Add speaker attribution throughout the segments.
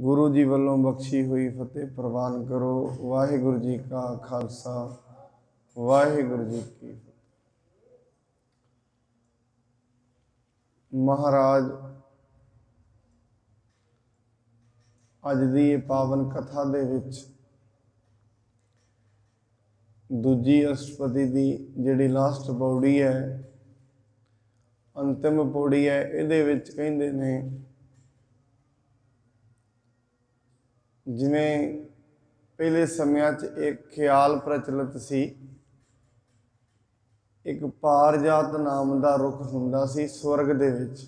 Speaker 1: गुरु जी वालों बख्शी हुई फतेह प्रवान करो। वाहिगुरु जी का खालसा वाहिगुरु जी की फतेह। महाराज अज दी पावन कथा दे विच दूजी अष्टपदी दी जिहड़ी लास्ट पौड़ी है, अंतिम पौड़ी है, इहदे विच कहिंदे ने जिवें पहले समयां च एक ख्याल प्रचलित सी, एक पारजात नाम दा रुख हुंदा सी स्वर्ग दे विच,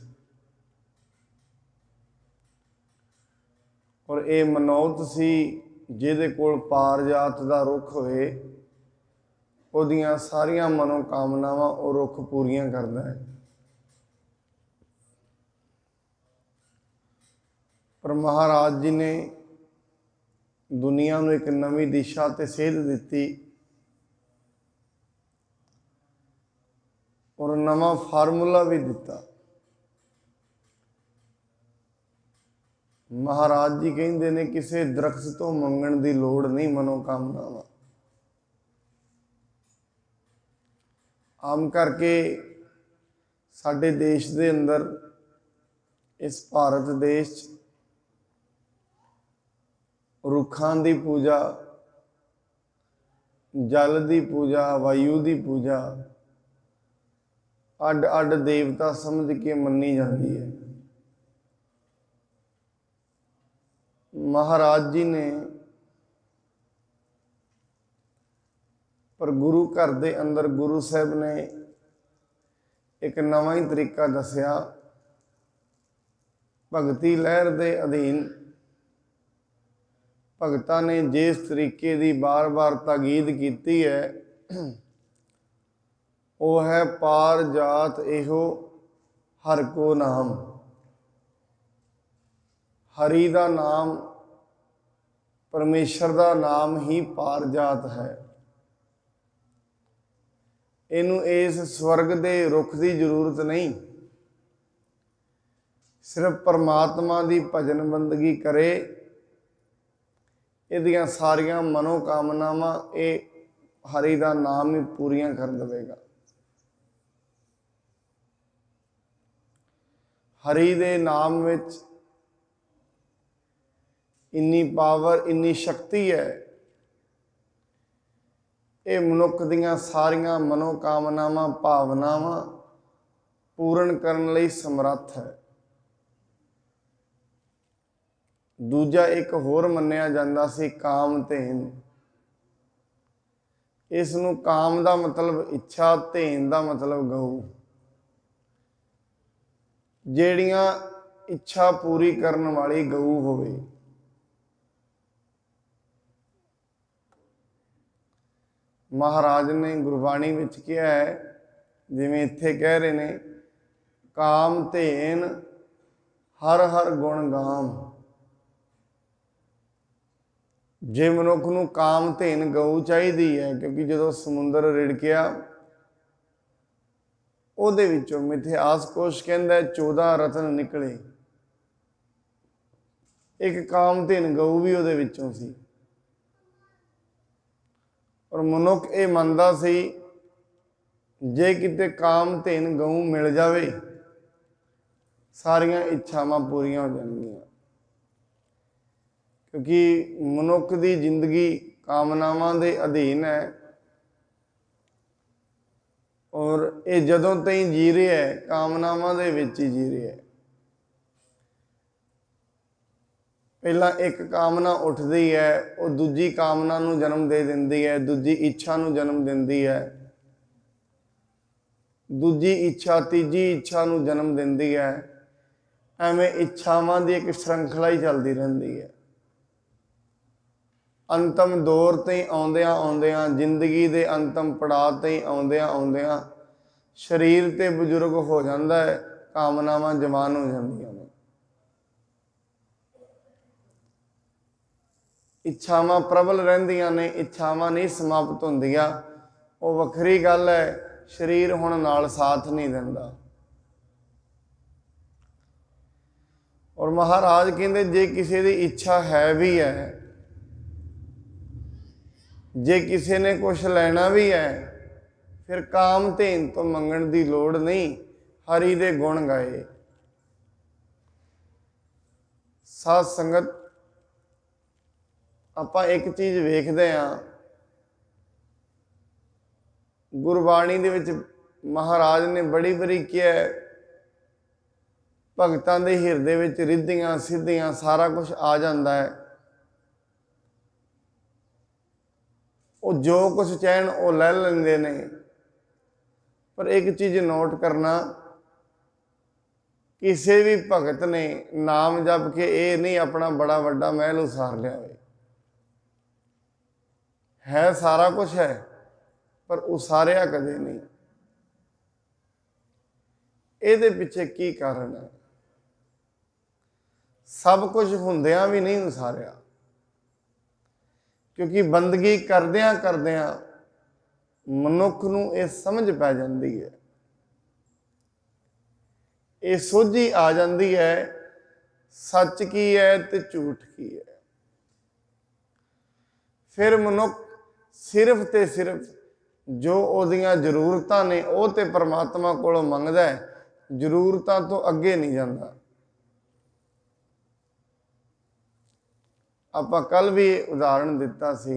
Speaker 1: और ये मनौत सी जिहदे कोल पारजात दा रुख होए ओहदियां सारियां मनोकामनावां वो रुख पूरियां करदा है। पर महाराज जी ने दुनिया नूं एक नवीं दिशा ते सेध दिती और नवा फार्मूला भी दिता। महाराज जी कहिंदे ने किसी दरख्त तो मंगण दी लोड़ नहीं मनोकामनावां। आम करके साडे देश दे अंदर इस भारत देश रुखां दी पूजा, जल दी पूजा, वायु दी पूजा अड अड देवता समझ के मन्नी जाती है। महाराज जी ने पर गुरु घर दे अंदर गुरु साहब ने एक नवा ही तरीका दसिया। भगती लहर दे अधीन भगतां ने जिस तरीके की बार बार ताकीद की है वह है पार जात इहो हर को नाम। हरि का नाम, परमेश्वर का नाम ही पार जात है। इनू इस स्वर्ग के रुख की जरूरत नहीं, सिर्फ परमात्मा की भजन बंदगी करे, इहदियां सारियां मनोकामनावां ये हरि का नाम ही पूरियां कर देगा। हरि दे नाम विच इन्नी पावर, इन्नी शक्ति है, ये मनुख दियां सारियां मनोकामनावां भावनावां पूर्ण करने लई समर्थ है। दूजा एक होर मन्निया जाता सी कामधेन। इस नूं काम का मतलब इच्छा, धेन का मतलब गऊ। ਜਿਹੜੀਆਂ इच्छा पूरी करने वाली गऊ होवे। महाराज ने गुरबाणी विच कहा है, जिवें इत्थे कह रहे ने काम धेन हर हर गुण गाम। जे मनुख नूं काम धेन गऊ चाहिदी है, क्योंकि जदों समुंदर रिड़किया ਉਹਦੇ ਵਿੱਚੋਂ ਮਿਥਿਹਾਸ ਕੋਸ਼ ਕਹਿੰਦਾ 14 ਰਤਨ ਨਿਕਲੇ। ਇੱਕ ਕਾਮਧੇਨ ਗਊ ਵੀ ਉਹਦੇ ਵਿੱਚੋਂ ਸੀ। ਔਰ ਮਨੁੱਖ ਇਹ ਮੰਨਦਾ ਸੀ ਜੇ ਕਿਤੇ ਕਾਮਧੇਨ ਗਊ ਮਿਲ ਜਾਵੇ ਸਾਰੀਆਂ ਇੱਛਾਵਾਂ ਪੂਰੀਆਂ ਹੋ ਜਾਣਗੀਆਂ। ਕਿਉਂਕਿ ਮਨੁੱਖ ਦੀ ਜ਼ਿੰਦਗੀ ਕਾਮਨਾਵਾਂ ਦੇ ਅਧੀਨ ਹੈ, और ये जदों तई जी रहा है कामनावां दे विच ही जी रहा है। पहला एक कामना उठती है, वो दूजी कामना नूं जन्म दे दिंदी है, दूजी इच्छा नूं जन्म दिंदी है, दूजी इच्छा तीजी इच्छा नूं जन्म दिंदी है। एवें इच्छावां दी एक श्रृंखला ही चलती रहिंदी है। अंतम दौर ते आउंदियां आउंदियां, जिंदगी दे अंतम पड़ाव ते आउंदियां आउंदियां शरीर ते बजुर्ग हो जाता है, कामनावां जवान हो जांदियां ने। इच्छावां प्रबल रहिंदियां ने, इच्छावां नहीं समाप्त होंदियां। वो वखरी गल है, शरीर हुण नाल साथ नहीं दिंदा। और महाराज कहते जे किसी की इच्छा है भी है, जे किसी ने कुछ लेना भी है, फिर काम धेन तो मंगण की लोड़ नहीं, हरि दे गुण गाए। साध संगत आपां एक चीज़ वेखदे हां, गुरबाणी दे विच महाराज ने बड़ी बड़ी किया, भगतां दे हिरदे विच रिद्धियां सिद्धियां सारा कुछ आ जाता है। वो जो कुछ चाहन वो लै लेंदे ने। पर एक चीज़ नोट करना, किसी भी भगत ने नाम जप के ये नहीं अपना बड़ा वड्डा महल उसार लिया है सारा कुछ है, पर उसारिया कदे नहीं। ਇਹਦੇ ਪਿੱਛੇ ਕੀ ਕਾਰਨ है? सब कुछ ਹੁੰਦਿਆਂ भी नहीं उसारिया, क्योंकि बंदगी करदियां करदियां मनुख नूं ये समझ पै जाती है, ये सोझी आ जाती है सच की है तो झूठ की है। फिर मनुख सिर्फ ते सिर्फ जो ओदियां जरूरतां ने वो ते परमात्मा कोलों मंगदा है, जरूरतां तो अगे नहीं जाता। आपां कल भी उदाहरण दिता सी,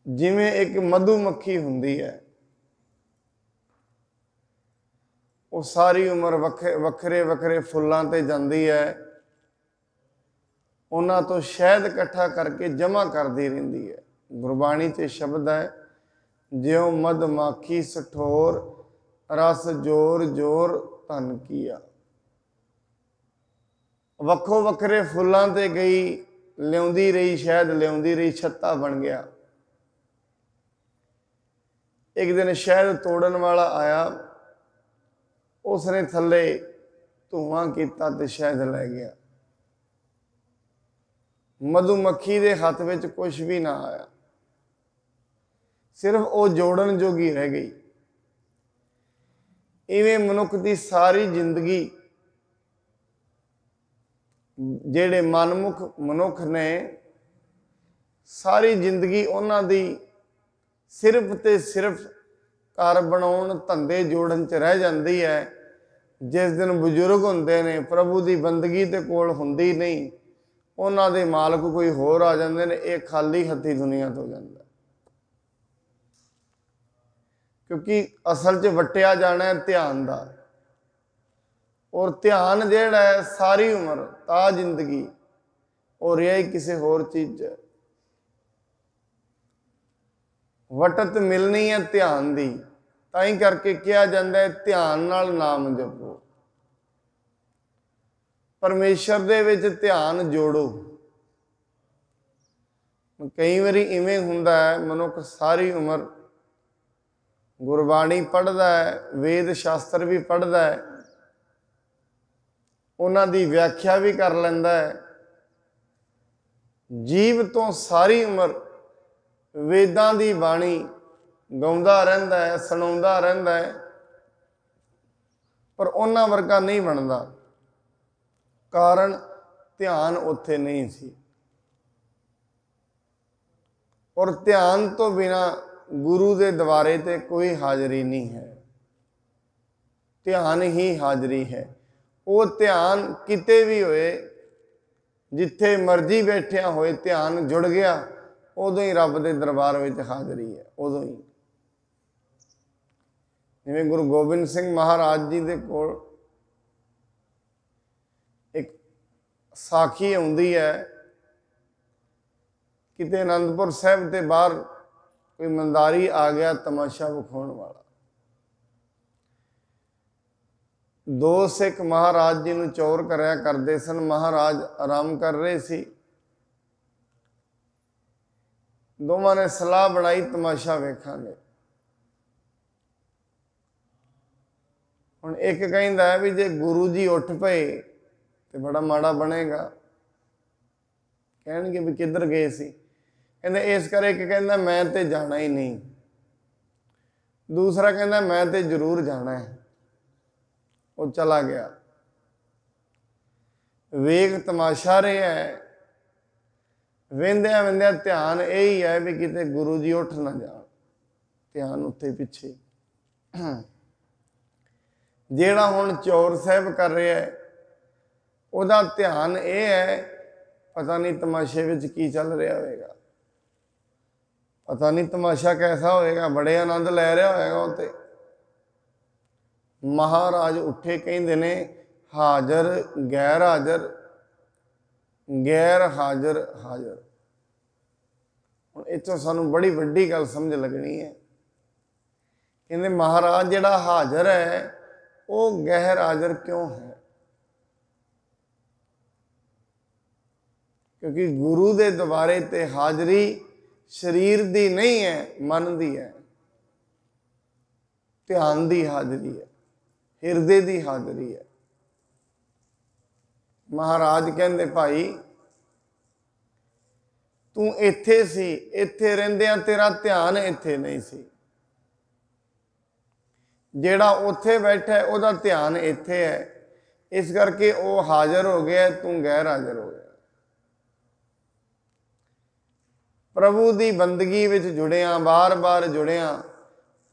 Speaker 1: जिवें एक मधुमक्खी हुंदी है, वो सारी उम्र वखरे वखरे फुल्लां ते जांदी है, उन्हां तो शहद इकट्ठा करके जमा करती रहिंदी है। गुरबाणी च शब्द है, ज्यों मधमाखी सठोर रस जोर जोर धन किया। वक्खो वखरे फुल्लां ते गई, लियाउंदी रही शहद, लियाउंदी रही, छत्ता बन गया। एक दिन शहद तोड़न वाला आया, उसने थले धुआं किया ते शहद लै गया। मधुमक्खी दे हथ विच कुछ भी ना आया, सिर्फ वो जोड़न जोगी रह गई। इवें मनुख की सारी जिंदगी, जेड़े मनमुख मनुख ने, सारी जिंदगी उन्हां दी सिर्फ ते सिर्फ घर बनाउण धंधे जोड़न च रह जाती है। जिस दिन बजुर्ग हुंदे ने, प्रभु की बंदगी ते कोल हुंदी नहीं, उन्हां दे मालक कोई होर आ जांदे ने, ये खाली हथी दुनिया तो जांदा। क्योंकि असल च वटिया जाना है ध्यान का, और ध्यान जिहड़ा है सारी उम्र ता जिंदगी और रिहा ही किसी होर चीज़ है। वटत मिलनी है ध्यान दी, ताई करके कहा जाता है ध्यान नाल नाम जपो, परमेश्वर दे विच ध्यान जोड़ो। कई बारी इवें हुंदा है, मनुख सारी उम्र गुरबाणी पढ़दा है, वेद शास्त्र भी पढ़दा है, उन्हां दी व्याख्या भी कर लैंदा है, जीव तो सारी उम्र वेदां दी बाणी गाउंदा रहिंदा है, सुणाउंदा रहिंदा है, पर उन्हां वर्गा नहीं बनदा। कारण ध्यान उत्थे नहीं सी, और ध्यान तो बिना गुरु के द्वारे ते कोई हाजरी नहीं है। ध्यान ही हाजरी है। वो ध्यान किते भी होए, जिथे मर्जी बैठिया होए, ध्यान जुड़ गया, उदों ही रब के दरबार में हाजरी है, उदों ही। जिवें गुरु गोबिंद सिंह महाराज जी के कोल एक साखी आउंदी है, किते आनंदपुर साहब के बाहर कोई मंदारी आ गया तमाशा विखाउण वाला। दो सिख महाराज जी नूं चौर करया करते सन। महाराज आराम कर रहे सी, दोवां ने सलाह बनाई तमाशा वेखांगे। हुण एक कहिंदा है भी जे गुरु जी उठ पे तो बड़ा माड़ा बनेगा। कहणगे भी किधर गए सी, कहंदे इस कर। एक कहंदा मैं ते जाना ही नहीं, दूसरा कहंदा मैं ते जरूर जाना है। वो चला गया। ਵੇਖ ਤਮਾਸ਼ਾ ਰਿਹਾ ਹੈ। ਵੇਂਦਿਆਂ ਵੇਂਦਿਆਂ ਧਿਆਨ ਇਹੀ ਹੈ ਵੀ ਕਿਤੇ ਗੁਰੂ ਜੀ ਉੱਠ ਨਾ ਜਾਣ, ਧਿਆਨ ਉੱਥੇ ਪਿੱਛੇ। ਜਿਹੜਾ ਹੁਣ ਚੌਰ ਸਾਹਿਬ ਕਰ ਰਿਹਾ ਹੈ, ਉਹਦਾ ਧਿਆਨ ਇਹ ਹੈ ਪਤਾ ਨਹੀਂ ਤਮਾਸ਼ੇ ਵਿੱਚ ਕੀ ਚੱਲ ਰਿਹਾ ਹੋਵੇਗਾ, ਪਤਾ ਨਹੀਂ ਤਮਾਸ਼ਾ ਕੈਸਾ ਹੋਏਗਾ, ਬੜੇ ਆਨੰਦ ਲੈ ਰਿਹਾ ਹੋਏਗਾ ਉਹ ਤੇ। ਮਹਾਰਾਜ ਉੱਠੇ, ਕਹਿੰਦੇ ਨੇ ਹਾਜ਼ਰ ਗੈਰ ਹਾਜ਼ਰ, ਗੈਰ ਹਾਜ਼ਰ ਹਾਜ਼ਰ। ਹੁਣ ਇੱਥੋਂ ਸਾਨੂੰ ਬੜੀ ਵੱਡੀ ਗੱਲ ਸਮਝ ਲੱਗਣੀ ਹੈ। ਕਹਿੰਦੇ ਮਹਾਰਾਜ ਜਿਹੜਾ ਹਾਜ਼ਰ ਹੈ ਉਹ ਗੈਰ ਹਾਜ਼ਰ ਕਿਉਂ ਹੈ? ਕਿਉਂਕਿ ਗੁਰੂ ਦੇ ਦਰਬਾਰੇ ਤੇ ਹਾਜ਼ਰੀ ਸਰੀਰ ਦੀ ਨਹੀਂ ਹੈ, ਮਨ ਦੀ ਹੈ, ਧਿਆਨ ਦੀ ਹਾਜ਼ਰੀ ਹੈ, ਹਿਰਦੇ ਦੀ ਹਾਜ਼ਰੀ ਹੈ। ਮਹਾਰਾਜ ਕਹਿੰਦੇ ਭਾਈ ਤੂੰ ਇੱਥੇ ਸੀ, ਇੱਥੇ ਰਹਿੰਦਿਆਂ ਤੇਰਾ ਧਿਆਨ ਇੱਥੇ ਨਹੀਂ ਸੀ। ਜਿਹੜਾ ਉੱਥੇ ਬੈਠਾ ਹੈ ਉਹਦਾ ਧਿਆਨ ਇੱਥੇ ਹੈ, ਇਸ ਕਰਕੇ ਉਹ ਹਾਜ਼ਰ ਹੋ ਗਿਆ, ਤੂੰ ਗੈਰ ਹਾਜ਼ਰ ਹੋ ਗਿਆ। ਪ੍ਰਭੂ ਦੀ ਬੰਦਗੀ ਵਿੱਚ ਜੁੜਿਆ, ਬਾਰ-ਬਾਰ ਜੁੜਿਆ,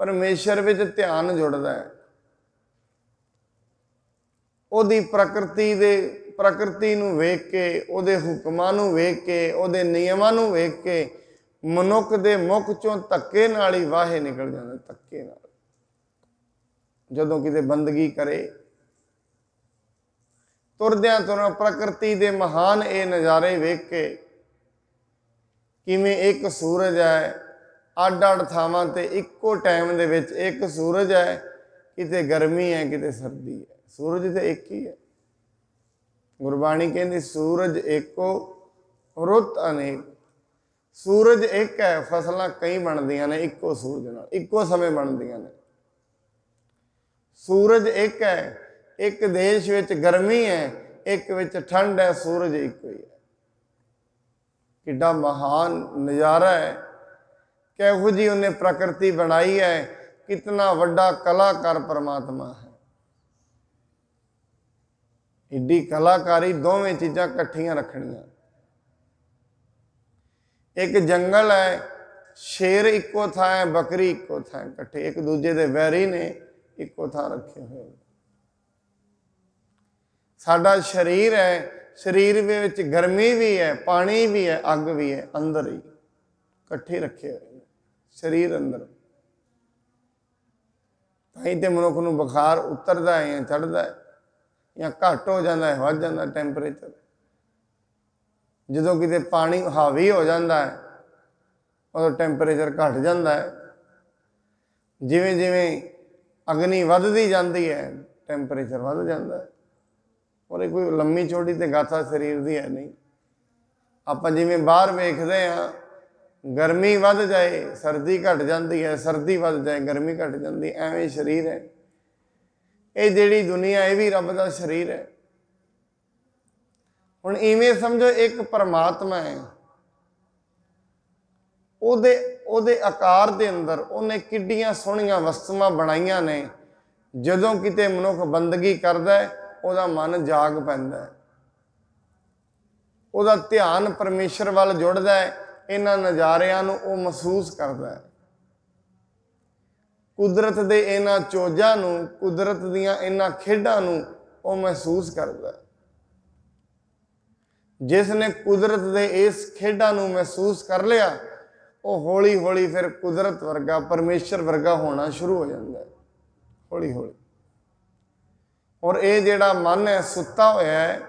Speaker 1: ਪਰਮੇਸ਼ਰ ਵਿੱਚ ਧਿਆਨ ਜੁੜਦਾ ਹੈ। ਉਹਦੀ ਪ੍ਰਕਿਰਤੀ ਨੂੰ ਵੇਖ ਕੇ, ਉਹਦੇ ਹੁਕਮਾਂ ਨੂੰ ਵੇਖ ਕੇ, ਉਹਦੇ ਨਿਯਮਾਂ ਨੂੰ ਵੇਖ ਕੇ ਮਨੁੱਖ ਦੇ ਮੁਖ ਚੋਂ ਧੱਕੇ ਨਾਲ ਹੀ ਵਾਹੇ ਨਿਕਲ ਜਾਂਦੇ, ਧੱਕੇ ਨਾਲ। ਜਦੋਂ ਕਿਤੇ ਬੰਦਗੀ ਕਰੇ, ਤੁਰਦਿਆਂ ਤੁਰਾਂ ਪ੍ਰਕਿਰਤੀ ਦੇ ਮਹਾਨ ਇਹ ਨਜ਼ਾਰੇ ਵੇਖ ਕੇ, ਕਿਵੇਂ ਇੱਕ ਸੂਰਜ ਹੈ, ਅੱਡ-ਅੱਡ ਥਾਵਾਂ ਤੇ ਇੱਕੋ ਟਾਈਮ ਦੇ ਵਿੱਚ ਇੱਕ ਸੂਰਜ ਹੈ, ਕਿਤੇ ਗਰਮੀ ਹੈ ਕਿਤੇ ਸਰਦੀ ਹੈ, ਸੂਰਜ ਤੇ ਇੱਕ ਹੀ ਹੈ। ਗੁਰਬਾਣੀ ਕਹਿੰਦੀ ਸੂਰਜ ਏਕੋ ਰੁੱਤ ਅਨੇਕ। ਸੂਰਜ ਇੱਕ ਹੈ, ਫਸਲਾਂ ਕਈ ਬਣਦੀਆਂ ਨੇ ਇੱਕੋ ਸੂਰਜ ਨਾਲ, ਇੱਕੋ ਸਮੇਂ ਬਣਦੀਆਂ ਨੇ। ਸੂਰਜ ਇੱਕ ਹੈ, ਇੱਕ ਦੇਸ਼ ਵਿੱਚ ਗਰਮੀ ਹੈ, ਇੱਕ ਵਿੱਚ ਠੰਡ ਹੈ, ਸੂਰਜ ਇੱਕੋ ਹੀ ਹੈ। ਕਿੱਡਾ ਮਹਾਨ ਨਜ਼ਾਰਾ ਹੈ, ਕਿਹੋ ਜਿਹੀ ਉਹਨੇ ਪ੍ਰਕਿਰਤੀ ਬਣਾਈ ਹੈ, ਕਿਤਨਾ ਵੱਡਾ ਕਲਾਕਾਰ ਪਰਮਾਤਮਾ ਹੈ। ਏਡੀ ਕਲਾਕਾਰੀ, ਦੋਵੇਂ ਚੀਜ਼ਾਂ ਇਕੱਠੀਆਂ ਰੱਖਣੀਆਂ। ਇੱਕ ਜੰਗਲ ਹੈ, ਸ਼ੇਰ ਇੱਕੋ ਥਾਂ ਹੈ, ਬੱਕਰੀ ਇੱਕੋ ਥਾਂ, ਇਕੱਠੇ ਇੱਕ ਦੂਜੇ ਦੇ ਵੈਰੀ ਨੇ, ਇੱਕੋ ਥਾਂ ਰੱਖੇ ਹੋਏ। ਸਾਡਾ ਸਰੀਰ ਹੈ, ਸਰੀਰ ਵਿੱਚ ਗਰਮੀ ਵੀ ਹੈ, ਪਾਣੀ ਵੀ ਹੈ, ਅੱਗ ਵੀ ਹੈ, ਅੰਦਰ ਹੀ ਇਕੱਠੇ ਰੱਖੇ ਹੋਏ ਨੇ ਸਰੀਰ ਅੰਦਰ। ਤਾਂ ਹੀ ਤੇ ਮਨੁੱਖ ਨੂੰ ਬੁਖਾਰ ਉਤਰਦਾ ਹੈ ਜਾਂ ਚੜ੍ਹਦਾ ਹੈ, ਜਾਂ ਘੱਟ ਹੋ ਜਾਂਦਾ ਹੈ, ਵੱਧ ਜਾਂਦਾ ਟੈਂਪਰੇਚਰ। ਜਦੋਂ ਕਿਤੇ ਪਾਣੀ ਹਾਵੀ ਹੋ ਜਾਂਦਾ ਹੈ ਉਦੋਂ ਟੈਂਪਰੇਚਰ ਘੱਟ ਜਾਂਦਾ ਹੈ। ਜਿਵੇਂ ਜਿਵੇਂ ਅਗਨੀ ਵੱਧਦੀ ਜਾਂਦੀ ਹੈ ਟੈਂਪਰੇਚਰ ਵੱਧ ਜਾਂਦਾ ਹੈ। ਔਰ ਇਹ ਕੋਈ ਲੰਮੀ ਚੌੜੀ ਤੇ ਗਾਥਾ ਸਰੀਰ ਦੀ ਹੈ ਨਹੀਂ। ਆਪਾਂ ਜਿਵੇਂ ਬਾਹਰ ਵੇਖਦੇ ਹਾਂ, ਗਰਮੀ ਵੱਧ ਜਾਏ ਸਰਦੀ ਘਟ ਜਾਂਦੀ ਹੈ, ਸਰਦੀ ਵੱਧ ਜਾਏ ਗਰਮੀ ਘਟ ਜਾਂਦੀ, ਐਵੇਂ ਸਰੀਰ ਹੈ। ਇਹ ਜਿਹੜੀ ਦੁਨੀਆ ਇਹ ਵੀ ਰੱਬ ਦਾ ਸਰੀਰ ਹੈ। ਹੁਣ ਇਵੇਂ ਸਮਝੋ ਇੱਕ ਪਰਮਾਤਮਾ ਹੈ, ਉਹਦੇ ਆਕਾਰ ਦੇ ਅੰਦਰ ਉਹਨੇ ਕਿੱਡੀਆਂ ਸੋਹਣੀਆਂ ਵਸਤੂਆਂ ਬਣਾਈਆਂ ਨੇ। ਜਦੋਂ ਕਿਤੇ ਮਨੁੱਖ ਬੰਦਗੀ ਕਰਦਾ ਉਹਦਾ ਮਨ ਜਾਗ ਪੈਂਦਾ ਹੈ, ਉਹਦਾ ਧਿਆਨ ਪਰਮੇਸ਼ਰ ਵੱਲ ਜੁੜਦਾ ਹੈ। ਇਹਨਾਂ ਨਜ਼ਾਰਿਆਂ ਨੂੰ ਉਹ ਮਹਿਸੂਸ ਕਰਦਾ ਹੈ, ਕੁਦਰਤ ਦੇ ਇਹਨਾਂ ਚੋਜਾਂ ਨੂੰ, ਕੁਦਰਤ ਦੀਆਂ ਇਹਨਾਂ ਖੇਡਾਂ ਨੂੰ ਉਹ ਮਹਿਸੂਸ ਕਰਦਾ ਹੈ। ਜਿਸ ਨੇ ਕੁਦਰਤ ਦੇ ਇਸ ਖੇਡਾਂ ਨੂੰ ਮਹਿਸੂਸ ਕਰ ਲਿਆ, ਉਹ ਹੌਲੀ ਹੌਲੀ ਫਿਰ ਕੁਦਰਤ ਵਰਗਾ, ਪਰਮੇਸ਼ਰ ਵਰਗਾ ਹੋਣਾ ਸ਼ੁਰੂ ਹੋ ਜਾਂਦਾ ਹੈ, ਹੌਲੀ ਹੌਲੀ। ਔਰ ਇਹ ਜਿਹੜਾ ਮਨ ਹੈ ਸੁੱਤਾ ਹੋਇਆ ਹੈ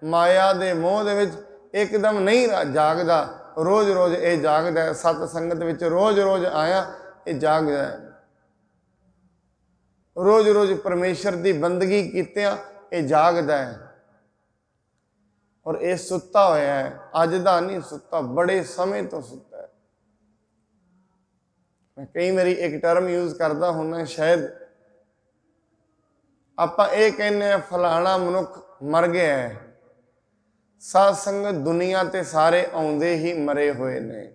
Speaker 1: ਮਾਇਆ ਦੇ ਮੋਹ ਦੇ ਵਿੱਚ, ਇੱਕਦਮ ਨਹੀਂ ਜਾਗਦਾ, ਰੋਜ਼ ਰੋਜ਼ ਇਹ ਜਾਗਦਾ ਹੈ। ਸਤ ਸੰਗਤ ਵਿੱਚ ਰੋਜ਼ ਰੋਜ਼ ਆਇਆ, ਇਹ ਜਾਗਦਾ ਹੈ। ਰੋਜ਼ ਰੋਜ਼ ਪਰਮੇਸ਼ਰ ਦੀ ਬੰਦਗੀ ਕੀਤਿਆਂ ਇਹ ਜਾਗਦਾ ਹੈ। ਔਰ ਇਹ ਸੁੱਤਾ ਹੋਇਆ ਹੈ, ਅੱਜ ਦਾ ਨਹੀਂ ਸੁੱਤਾ, ਬੜੇ ਸਮੇਂ ਤੋਂ ਸੁੱਤਾ ਹੈ। ਮੈਂ ਕਈ ਵਾਰੀ ਇੱਕ ਟਰਮ ਯੂਜ਼ ਕਰਦਾ ਹੁੰਦਾ, ਸ਼ਾਇਦ ਆਪਾਂ ਇਹ ਕਹਿੰਦੇ ਹਾਂ ਫਲਾਣਾ ਮਨੁੱਖ ਮਰ ਗਿਆ ਹੈ। ਸਾਧ ਸੰਗਤ ਦੁਨੀਆ ਤੇ ਸਾਰੇ ਆਉਂਦੇ ਹੀ ਮਰੇ ਹੋਏ ਨੇ।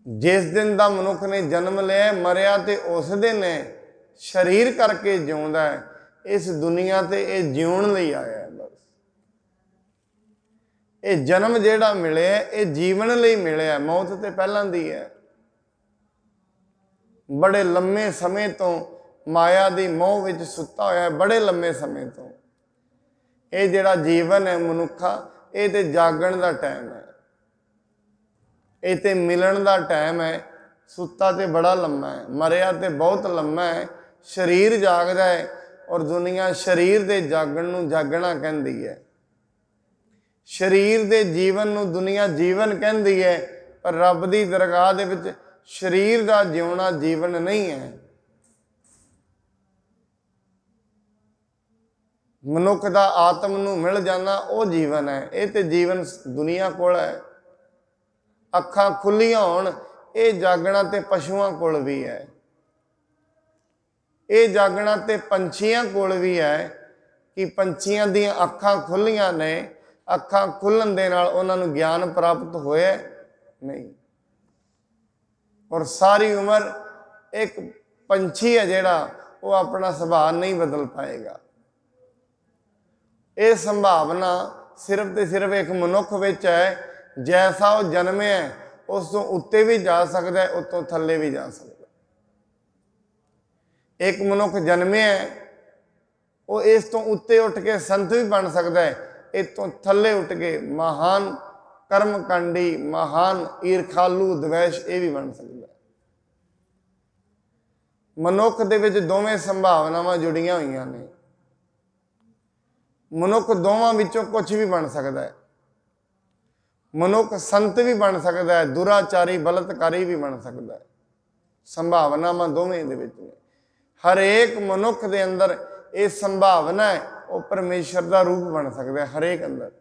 Speaker 1: ਜਿਸ ਦਿਨ ਦਾ ਮਨੁੱਖ ਨੇ ਜਨਮ ਲਿਆ, ਮਰਿਆ ਤੇ ਉਸ ਦਿਨ ਹੈ। ਸਰੀਰ ਕਰਕੇ ਜਿਉਂਦਾ ਹੈ, ਇਸ ਦੁਨੀਆ ਤੇ ਇਹ ਜਿਉਣ ਲਈ ਆਇਆ ਹੈ ਬਸ। ये जन्म जिहड़ा मिलिया ये जीवन लई मिलिया, मौत तो पहलां दी है। बड़े लंबे समय तो माया दी मोह विच सुत्ता होया है, बड़े लंबे समय तो। ये जिहड़ा जीवन है मनुखा, ये तो जागण का टाइम है, ये तो मिलन का टाइम है। सुत्ता तो बड़ा लम्मा है, मरिया तो बहुत लम्मा है। शरीर जागदा है और दुनिया शरीर के जागण नूं जागना कहती है। शरीर के जीवन नूं दुनिया जीवन कहती है, पर रब की दरगाह दे विच शरीर का जिउना जीवन नहीं है। मनुख का आत्म नूं मिल जाना वो जीवन है। ये तो जीवन दुनिया कोल है। अखां खुलियां होण, ये जागना ते पशुआं कोल भी है। ये जागना ते पंछियां कोल भी है कि पंछियां दी अखां खुलियां ने, अखां खुलण दे नाल उन्हां नूं ज्ञान प्राप्त होया नहीं। और सारी उम्र एक पंछी है जिहड़ा वो अपना सुभाव नहीं बदल पाएगा। ये संभावना सिर्फ तो सिर्फ एक मनुख विच है। जैसा वो जन्मे है उस तो उत्ते भी जा सकता है, उतों थले भी जा सकता है। एक मनुख जन्मे है वो इस तो उत्ते उठ के संत भी बन सकता है, इस तो थले उठ के महान कर्मकांडी, महान ईरखालू, द्वेष ये भी बन सकता है। मनुख दे विच दोवें संभावनावां जुड़ियां हुई ने। मनुख दोवां विचों कुछ भी बन सकता है। मनुख संत भी बन सकता है, दुराचारी बलात्कारी भी बन सकता है। संभावनावां दोवें दे विच ने। हर एक मनुख दे अंदर ये संभावना है, वो परमेश्वर का रूप बन सकता है हर एक अंदर।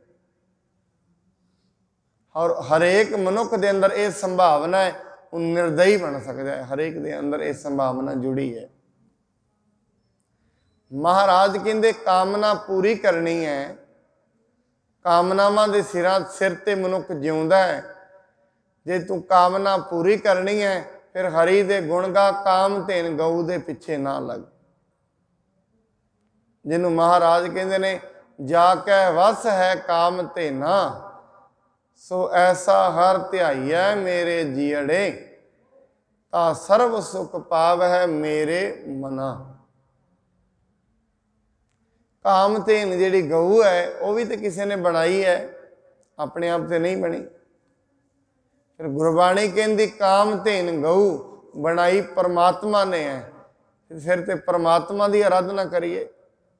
Speaker 1: और हर एक मनुख दे अंदर ये संभावना है, वो निर्दयी बन सकता है। हर एक दे अंदर ये संभावना जुड़ी है। महाराज कहते कामना पूरी करनी है, कामनावां दे सिर ते मनुख जिउंदा है। जे तू कामना पूरी करनी है फिर हरि दे गुण गा, काम तेन गऊ दे पिछे ना लग। जिन्हों महाराज कहते ने जाके वस है काम ते ना, सो ऐसा हर ध्याइया मेरे जीअड़े, ता सर्व सुख पाव है मेरे मना। कामधेन जिहड़ी गऊ है वह भी तो किसी ने बनाई है, अपने आप से नहीं बनी। फिर गुरबाणी कहती कामधेन गऊ बनाई परमात्मा ने है, फिर तो परमात्मा की आराधना करिए,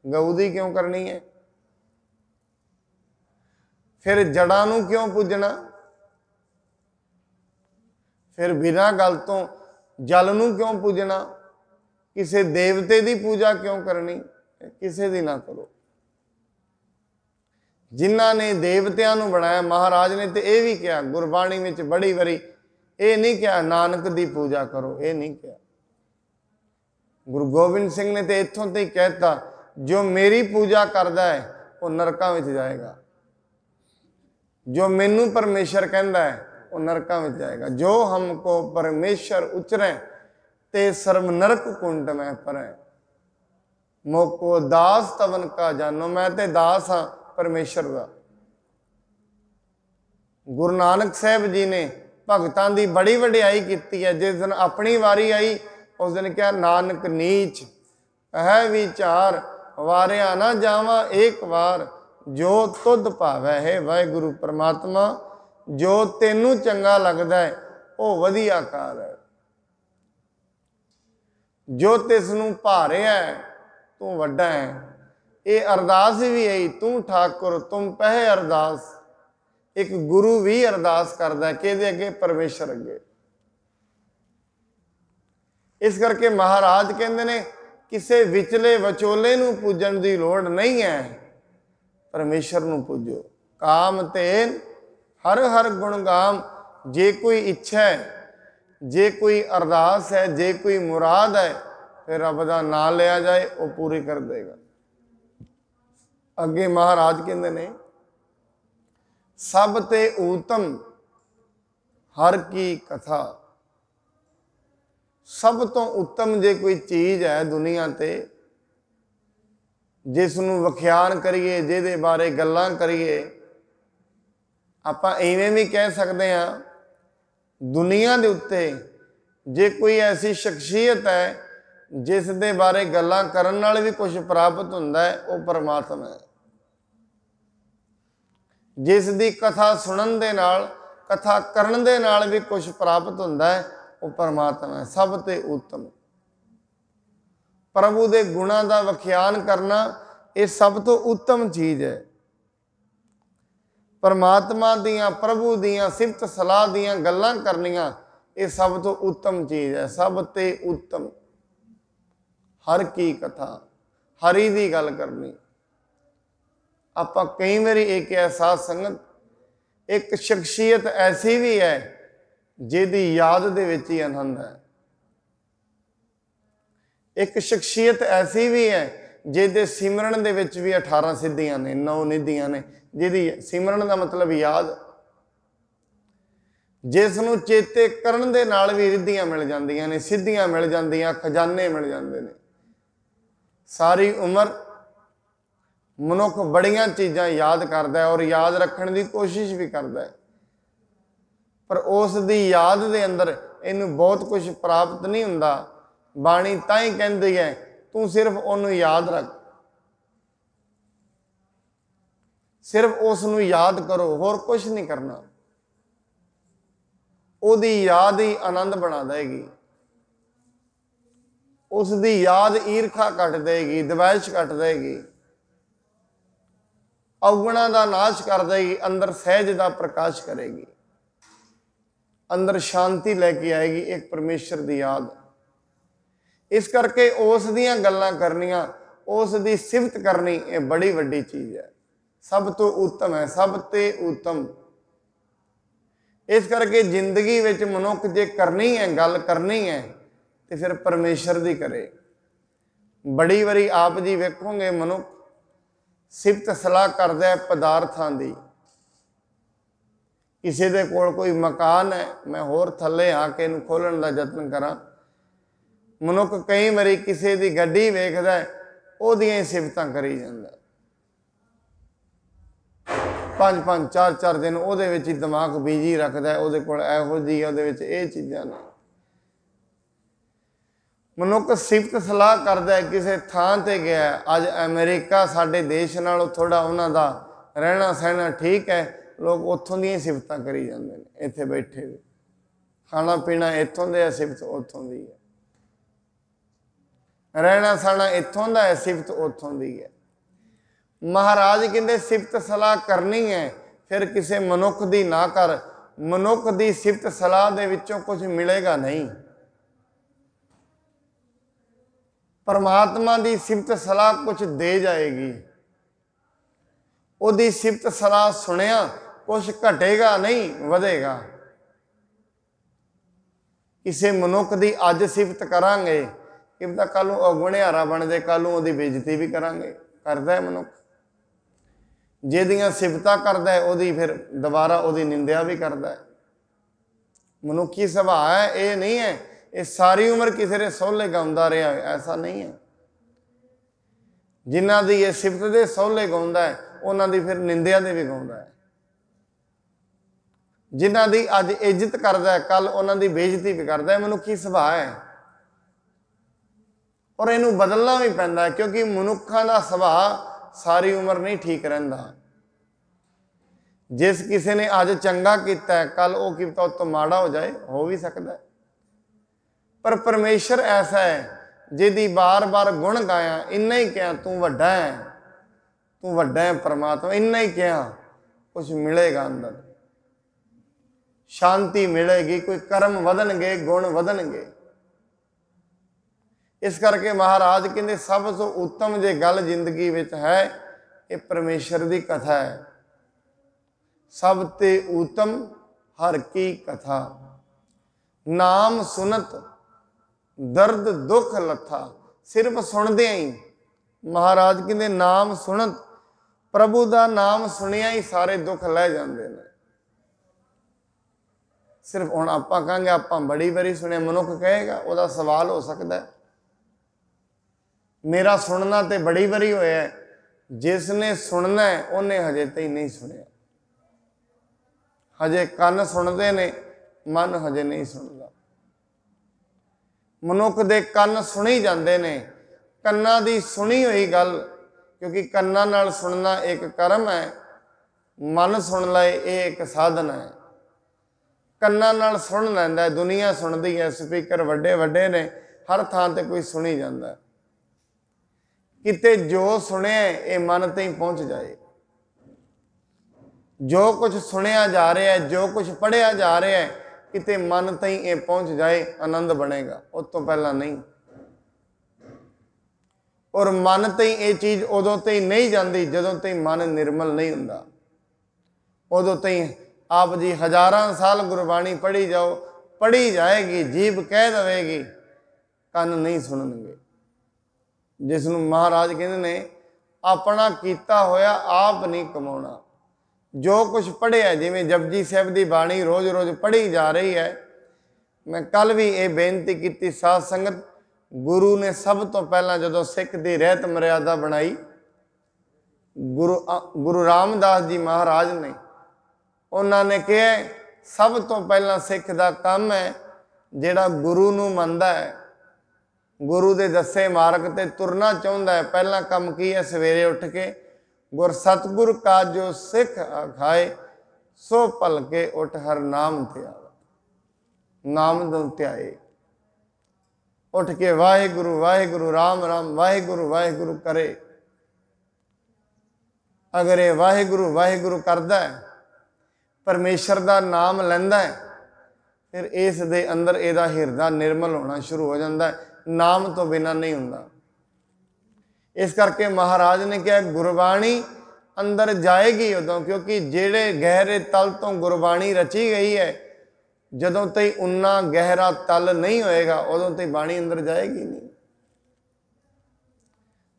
Speaker 1: गऊ की क्यों करनी है? फिर जड़ां नूं क्यों पूजना? फिर बिना गल तो जल नूं क्यों पूजना? किसी देवते की पूजा क्यों करनी? किसी दी ना करो। जिन्हां ने देवतियां नूं बनाया, महाराज ने तो यह भी कहा गुरबाणी में बड़ी बारी, ये नहीं कहा नानक की पूजा करो, ये नहीं कहा। गुरु गोबिंद सिंह ने तो इत्थों तक कहता जो मेरी पूजा करता है वो नरकां में जाएगा, जो मैनू परमेश्वर कहता है वो नरकां में जाएगा। जो हमको परमेश्वर उचरे ते सर्व नरक कुंड में परे, मोको दास तवन का जानो, मैं ते दास हाँ परमेश्वर का। गुरु नानक साहब जी ने भगतां की बड़ी वडियाई की है। जिस दिन अपनी वारी आई उस दिन क्या नानक नीच है विचार, वारिया ना जावा एक बार, जो तुद भावै है वाहिगुरु परमात्मा, जो तेनू चंगा लगता है वो वधिया कार है। जो तिसनू भारिया है तू वड्डा है। ये अरदास भी आई, तू ठाकुर तुम पह अरदास। एक गुरु भी अरदास करता है कि अगे परमेश्वर अगे। इस करके महाराज कहते ने किसी विचले विचोले नूं पूजन की लोड़ नहीं है, परमेश्वर नूं पूजो। काम तेन हर हर गुणगाम। जे कोई इच्छा है, जे कोई अरदास है, जे कोई मुराद है, फिर रब का नाम लिया जाए वो पूरी कर देगा। अगे महाराज कहते ने सब ते उत्तम हर की कथा। सब तो उत्तम जे कोई चीज़ है दुनिया ते, जिसनूं वख्यान करिए, जिहदे बारे गल्लां करिए, ਆਪਾਂ ਇਵੇਂ ਵੀ ਕਹਿ ਸਕਦੇ ਹਾਂ, ਦੁਨੀਆ ਦੇ ਉੱਤੇ ਜੇ ਕੋਈ ਐਸੀ ਸ਼ਖਸੀਅਤ ਹੈ ਜਿਸ ਦੇ ਬਾਰੇ ਗੱਲਾਂ ਕਰਨ ਨਾਲ ਵੀ ਕੁਝ ਪ੍ਰਾਪਤ ਹੁੰਦਾ ਹੈ, ਉਹ ਪਰਮਾਤਮਾ ਹੈ। ਜਿਸ ਦੀ ਕਥਾ ਸੁਣਨ ਦੇ ਨਾਲ, ਕਥਾ ਕਰਨ ਦੇ ਨਾਲ ਵੀ ਕੁਝ ਪ੍ਰਾਪਤ ਹੁੰਦਾ ਹੈ, ਉਹ ਪਰਮਾਤਮਾ ਹੈ। ਸਭ ਤੇ ਉੱਤਮ ਪ੍ਰਭੂ ਦੇ ਗੁਣਾਂ ਦਾ ਵਿਖਿਆਨ ਕਰਨਾ, ਇਹ ਸਭ ਤੋਂ ਉੱਤਮ ਚੀਜ਼ ਹੈ। ਪਰਮਾਤਮਾ ਦੀਆਂ, ਪ੍ਰਭੂ ਦੀਆਂ ਸਿਫਤ ਸਲਾਹ ਦੀਆਂ ਗੱਲਾਂ ਕਰਨੀਆਂ, ਇਹ ਸਭ ਤੋਂ ਉੱਤਮ ਚੀਜ਼ ਹੈ। ਸਭ ਤੇ ਉੱਤਮ ਹਰ ਕੀ ਕਥਾ, ਹਰੀ ਦੀ ਗੱਲ ਕਰਨੀ। ਆਪਾਂ ਕਈ ਵਾਰੀ ਇਹ ਕਿਹਾ ਸਾਧ ਸੰਗਤ, ਇੱਕ ਸ਼ਖਸੀਅਤ ਐਸੀ ਵੀ ਹੈ ਜਿਹਦੀ ਯਾਦ ਦੇ ਵਿੱਚ ਹੀ ਆਨੰਦ ਹੈ। ਇੱਕ ਸ਼ਖਸੀਅਤ ਐਸੀ ਵੀ ਹੈ ਜਿਹਦੇ ਸਿਮਰਨ ਦੇ ਵਿੱਚ ਵੀ 18 ਸਿੱਧੀਆਂ ਨੇ, 9 ਨਿਧੀਆਂ ਨੇ। ਜਿਹਦੀ ਸਿਮਰਨ ਦਾ ਮਤਲਬ ਯਾਦ, ਜਿਸ ਨੂੰ ਚੇਤੇ ਕਰਨ ਦੇ ਨਾਲ ਵੀ ਰਿੱਧੀਆਂ ਮਿਲ ਜਾਂਦੀਆਂ ਨੇ, ਸਿੱਧੀਆਂ ਮਿਲ ਜਾਂਦੀਆਂ, ਖਜ਼ਾਨੇ ਮਿਲ ਜਾਂਦੇ ਨੇ। ਸਾਰੀ ਉਮਰ ਮਨੁੱਖ ਬੜੀਆਂ ਚੀਜ਼ਾਂ ਯਾਦ ਕਰਦਾ ਹੈ ਔਰ ਯਾਦ ਰੱਖਣ ਦੀ ਕੋਸ਼ਿਸ਼ ਵੀ ਕਰਦਾ ਹੈ, ਪਰ ਉਸ ਦੀ ਯਾਦ ਦੇ ਅੰਦਰ ਇਹਨੂੰ ਬਹੁਤ ਕੁਝ ਪ੍ਰਾਪਤ ਨਹੀਂ ਹੁੰਦਾ। ਬਾਣੀ ਤਾਂ ਹੀ ਕਹਿੰਦੀ ਹੈ, ਤੂੰ ਸਿਰਫ ਉਹਨੂੰ ਯਾਦ ਰੱਖ, ਸਿਰਫ ਉਸ ਨੂੰ ਯਾਦ ਕਰੋ, ਹੋਰ ਕੁਝ ਨਹੀਂ ਕਰਨਾ। ਉਹਦੀ ਯਾਦ ਹੀ ਆਨੰਦ ਬਣਾ ਦੇਗੀ, ਉਸ ਦੀ ਯਾਦ ਈਰਖਾ ਕੱਟ ਦੇਗੀ, ਦਵੈਸ਼ ਕੱਟ ਦੇਗੀ, ਔਗੁਣਾਂ ਦਾ ਨਾਸ਼ ਕਰ ਦੇਗੀ, ਅੰਦਰ ਸਹਿਜ ਦਾ ਪ੍ਰਕਾਸ਼ ਕਰੇਗੀ, ਅੰਦਰ ਸ਼ਾਂਤੀ ਲੈ ਕੇ ਆਏਗੀ, ਇੱਕ ਪਰਮੇਸ਼ਰ ਦੀ ਯਾਦ। ਇਸ ਕਰਕੇ ਉਸ ਦੀਆਂ ਗੱਲਾਂ ਕਰਨੀਆਂ, ਉਸ ਦੀ ਸਿਫਤ ਕਰਨੀ, ਇਹ ਬੜੀ ਵੱਡੀ ਚੀਜ਼ ਹੈ। ਸਭ ਤੋਂ ਉੱਤਮ ਹੈ, ਸਭ ਤੇ ਉੱਤਮ। ਇਸ ਕਰਕੇ ਜ਼ਿੰਦਗੀ ਵਿੱਚ ਮਨੁੱਖ ਜੇ ਕਰਨੀ ਹੈ, ਗੱਲ ਕਰਨੀ ਹੈ, ਤੇ ਫਿਰ ਪਰਮੇਸ਼ਰ ਦੀ ਕਰੇ। ਬੜੀ ਵਾਰੀ ਆਪ ਜੀ ਵੇਖੋਗੇ ਮਨੁੱਖ ਸਿਫਤ ਸਲਾਹ ਕਰਦਾ ਹੈ ਪਦਾਰਥਾਂ ਦੀ। ਕਿਸੇ ਦੇ ਕੋਲ ਕੋਈ ਮਕਾਨ ਹੈ, ਮੈਂ ਹੋਰ ਥੱਲੇ ਆ ਕੇ ਇਹਨੂੰ ਖੋਲ੍ਹਣ ਦਾ ਯਤਨ ਕਰਾਂ। ਮਨੁੱਖ ਕਈ ਵਾਰੀ ਕਿਸੇ ਦੀ ਗੱਡੀ ਵੇਖਦਾ ਹੈ, ਉਹਦੀਆਂ ਹੀ ਸਿਫਤਾਂ ਕਰੀ ਜਾਂਦਾ। 5-5 4-4 ਦਿਨ ਉਹਦੇ ਵਿੱਚ ਹੀ ਦਿਮਾਗ ਬਿਜੀ ਰੱਖਦਾ, ਉਹਦੇ ਕੋਲ ਇਹੋ ਜਿਹੀ, ਉਹਦੇ ਵਿੱਚ ਇਹ ਚੀਜ਼ਾਂ ਨੇ। ਮਨੁੱਖ ਸਿਫਤ ਸਲਾਹ ਕਰਦਾ ਹੈ, ਕਿਸੇ ਥਾਂ ਤੇ ਗਿਆ, ਅੱਜ ਅਮਰੀਕਾ ਸਾਡੇ ਦੇਸ਼ ਨਾਲੋਂ ਥੋੜ੍ਹਾ ਉਹਨਾਂ ਦਾ ਰਹਿਣਾ ਸਹਿਣਾ ਠੀਕ ਹੈ, ਲੋਕ ਉੱਥੋਂ ਦੀਆਂ ਸਿਫਤਾਂ ਕਰੀ ਜਾਂਦੇ ਨੇ। ਇੱਥੇ ਬੈਠੇ ਵੀ ਖਾਣਾ ਪੀਣਾ ਇੱਥੋਂ ਦੇ ਹੈ, ਸਿਫਤ ਉੱਥੋਂ ਦੀ ਹੈ। ਰਹਿਣਾ ਸਹਿਣਾ ਇੱਥੋਂ ਦਾ ਹੈ, ਸਿਫਤ ਉੱਥੋਂ ਦੀ ਹੈ। ਮਹਾਰਾਜ ਕਹਿੰਦੇ ਸਿਫਤ ਸਲਾਹ ਕਰਨੀ ਹੈ, ਫਿਰ ਕਿਸੇ ਮਨੁੱਖ ਦੀ ਨਾ ਕਰ। ਮਨੁੱਖ ਦੀ ਸਿਫਤ ਸਲਾਹ ਦੇ ਵਿੱਚੋਂ ਕੁਝ ਮਿਲੇਗਾ ਨਹੀਂ। ਪਰਮਾਤਮਾ ਦੀ ਸਿਫਤ ਸਲਾਹ ਕੁਝ ਦੇ ਜਾਏਗੀ। ਉਹਦੀ ਸਿਫਤ ਸਲਾਹ ਸੁਣਿਆ ਕੁਝ ਘਟੇਗਾ ਨਹੀਂ, ਵਧੇਗਾ। ਕਿਸੇ ਮਨੁੱਖ ਦੀ ਅੱਜ ਸਿਫਤ ਕਰਾਂਗੇ, ਕਿ ਪਤਾ ਕੱਲ ਨੂੰ ਔਗੁਣਿਆਰਾ ਬਣ ਜਾਏ, ਕੱਲ ਨੂੰ ਉਹਦੀ ਬੇਇੱਜ਼ਤੀ ਵੀ ਕਰਾਂਗੇ। ਕਰਦਾ ਹੈ ਮਨੁੱਖ, ਜਿਹਦੀਆਂ ਸਿਫਤਾਂ ਕਰਦਾ ਹੈ ਉਹਦੀ ਫਿਰ ਦੁਬਾਰਾ ਉਹਦੀ ਨਿੰਦਿਆ ਵੀ ਕਰਦਾ ਹੈ। ਮਨੁੱਖੀ ਸੁਭਾਅ ਹੈ, ਇਹ ਨਹੀਂ ਹੈ ਇਹ ਸਾਰੀ ਉਮਰ ਕਿਸੇ ਦੇ ਸੋਹਲੇ ਗਾਉਂਦਾ ਰਿਹਾ, ਐਸਾ ਨਹੀਂ ਹੈ। ਜਿਨ੍ਹਾਂ ਦੀ ਇਹ ਸਿਫਤ ਦੇ ਸੋਹਲੇ ਗਾਉਂਦਾ ਹੈ, ਉਹਨਾਂ ਦੀ ਫਿਰ ਨਿੰਦਿਆ ਦੇ ਵੀ ਗਾਉਂਦਾ ਹੈ। ਜਿਨ੍ਹਾਂ ਦੀ ਅੱਜ ਇੱਜ਼ਤ ਕਰਦਾ ਹੈ, ਕੱਲ ਉਹਨਾਂ ਦੀ ਬੇਇੱਜ਼ਤੀ ਵੀ ਕਰਦਾ ਹੈ। ਮਨੁੱਖੀ ਸੁਭਾਅ ਹੈ ਔਰ ਇਹਨੂੰ ਬਦਲਣਾ ਵੀ ਪੈਂਦਾ ਹੈ, ਕਿਉਂਕਿ ਮਨੁੱਖਾਂ ਦਾ ਸੁਭਾਅ ਸਾਰੀ ਉਮਰ ਨਹੀਂ ਠੀਕ ਰਹਿੰਦਾ। ਜਿਸ ਕਿਸੇ ਨੇ ਅੱਜ ਚੰਗਾ ਕੀਤਾ ਹੈ, ਕੱਲ ਉਹ ਕੀ ਪਤਾ ਉਹ ਤੋਂ ਮਾੜਾ ਹੋ ਜਾਏ, ਹੋ ਵੀ ਸਕਦਾ ਹੈ। ਪਰ ਪਰਮੇਸ਼ਰ ਐਸਾ ਹੈ ਜਿਹਦੀ ਬਾਰ-ਬਾਰ ਗੁਣ ਗਾਇਆ, ਇੰਨਾ ਹੀ ਕਿਹਾ ਤੂੰ ਵੱਡਾ ਹੈ, ਤੂੰ ਵੱਡਾ ਹੈ ਪਰਮਾਤਮਾ, ਇੰਨਾ ਹੀ ਕਿਹਾ ਕੁਛ ਮਿਲੇਗਾ, ਅੰਦਰ ਸ਼ਾਂਤੀ ਮਿਲੇਗੀ, ਕੋਈ ਕਰਮ ਵਧਣਗੇ, ਗੁਣ ਵਧਣਗੇ। ਇਸ ਕਰਕੇ ਮਹਾਰਾਜ ਕਹਿੰਦੇ ਸਭ ਤੋਂ ਉੱਤਮ ਜੇ ਗੱਲ ਜ਼ਿੰਦਗੀ ਵਿੱਚ ਹੈ, ਇਹ ਪਰਮੇਸ਼ਰ ਦੀ ਕਥਾ ਹੈ। ਸਭ ਤੇ ਉੱਤਮ ਹਰ ਕੀ ਕਥਾ, ਨਾਮ ਸੁਨਤ ਦਰਦ ਦੁੱਖ ਲੱਥਾ। ਸਿਰਫ ਸੁਣਦਿਆਂ ਹੀ ਮਹਾਰਾਜ ਕਹਿੰਦੇ ਨਾਮ ਸੁਣਤ, ਪ੍ਰਭੂ ਦਾ ਨਾਮ ਸੁਣਿਆ ਹੀ ਸਾਰੇ ਦੁੱਖ ਲੈ ਜਾਂਦੇ ਨੇ। ਸਿਰਫ ਹੁਣ ਆਪਾਂ ਕਹਾਂਗੇ ਆਪਾਂ ਬੜੀ ਵਾਰੀ ਸੁਣਿਆ, ਮਨੁੱਖ ਕਹੇਗਾ, ਉਹਦਾ ਸਵਾਲ ਹੋ ਸਕਦਾ ਮੇਰਾ ਸੁਣਨਾ ਤੇ ਬੜੀ ਵਾਰੀ ਹੋਇਆ, ਜਿਸ ਨੇ ਸੁਣਨਾ ਹੈ ਉਹਨੇ ਹਜੇ ਤਾਈਂ ਨਹੀਂ ਸੁਣਿਆ। हजे कन सुनते ने, मन हजे नहीं सुनता। मनुख दे कन सुनी जाते ने, कन्ना दी सुनी हुई गल, क्योंकि कन्ना नाल सुनना एक कर्म है, मन सुन ले ये एक साधन है। कन्ना नाल सुन लैंदा है, दुनिया सुनती है, स्पीकर वड्डे वड्डे ने, हर थां ते कोई सुनी जाता है। किते जो सुने ये मन तक पहुँच जाए, जो कुछ सुनिया जा रहा है, जो कुछ पढ़िया जा रहा है, किते मन तक ये पहुँच जाए, आनंद बनेगा, उस तो पहला नहीं। और मन तक ये चीज़ उदों तक नहीं जाती जदों तक मन निर्मल नहीं हुंदा। उदों तक आप जी हज़ारां साल गुरबाणी पढ़ी जाओ, पढ़ी जाएगी, जीभ कह देगी, कन नहीं सुननगे। जिसनों महाराज कहते ने अपना कीता होया आप नहीं कमाना। जो कुछ पढ़िया, जिमें जपजी साहिब की बाणी रोज़ रोज़ पढ़ी जा रही है। मैं कल भी ये बेनती की साध संगत, गुरु ने सब तो पहला जो सिख की रहत मर्यादा बनाई, गुरु रामदास जी महाराज ने, उन्होंने कहा सब तो पहला सिख का काम है जिहड़ा गुरु नूं मनदा है, गुरु के दसे मार्ग ते तुरना चाहुंदा है, पहला काम की है, सवेरे उठ के गुर सतगुर का जो सिख आखाए, सो भल के उठ हर नाम ध्यावा। नाम दो ध्याए, उठ के वाहिगुरु वाहिगुरु राम राम वाहिगुरु वाहिगुरु करे। अगर ये वाहिगुरु वाहिगुरु करदा है, परमेश्वर का नाम लैंदा है, फिर इस दे अंदर इहदा हिरदा निर्मल होना शुरू हो जाता है, नाम तो बिना नहीं हुंदा। इस करके महाराज ने कहा गुरबाणी अंदर जाएगी उदों, क्योंकि जेड़े गहरे तल तो गुरबाणी रची गई है, जदों तक उन्ना गहरा तल नहीं होएगा उदों तक बाणी अंदर जाएगी नहीं।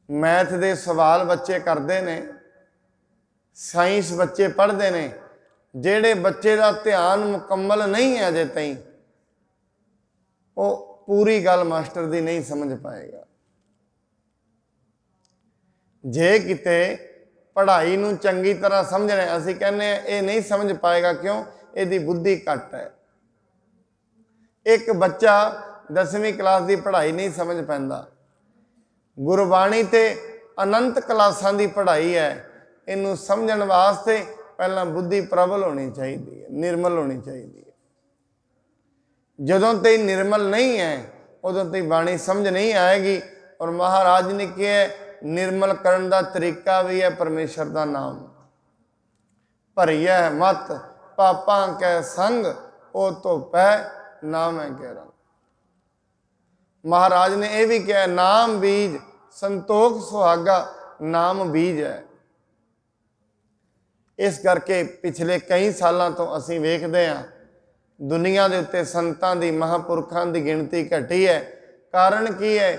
Speaker 1: मैथ दे सवाल बच्चे करते हैं, साइंस बच्चे पढ़ते हैं, जेड़े बच्चे का ध्यान मुकम्मल नहीं है अजे तई, वो पूरी गल मास्टर दी नहीं समझ पाएगा। जे किते पढ़ाई नूं चंगी तरह समझना, असीं कहने ये नहीं समझ पाएगा, क्यों? इहदी बुद्धि घट है। एक बच्चा 10वीं क्लास की पढ़ाई नहीं समझ पाता, गुरबाणी ते अनंत क्लासां की पढ़ाई है, इनू समझण वास्ते पहला बुद्धि प्रबल होनी चाहिए, निर्मल होनी चाहिए। जदों तक निर्मल नहीं है उदों तक बाणी समझ नहीं आएगी। और महाराज ने कहा निर्मल करने का तरीका भी है परमेश्वर का नाम। भरिया मत पापा कै संग ओ तो पै नाम है कह रहा। महाराज ने यह भी कहा नाम बीज संतोख सुहागा, नाम बीज है। इस करके पिछले कई सालों तो असी वेखते हैं दुनिया के उत्ते संतां दी महापुरखों की गिनती घटी है। कारण की है?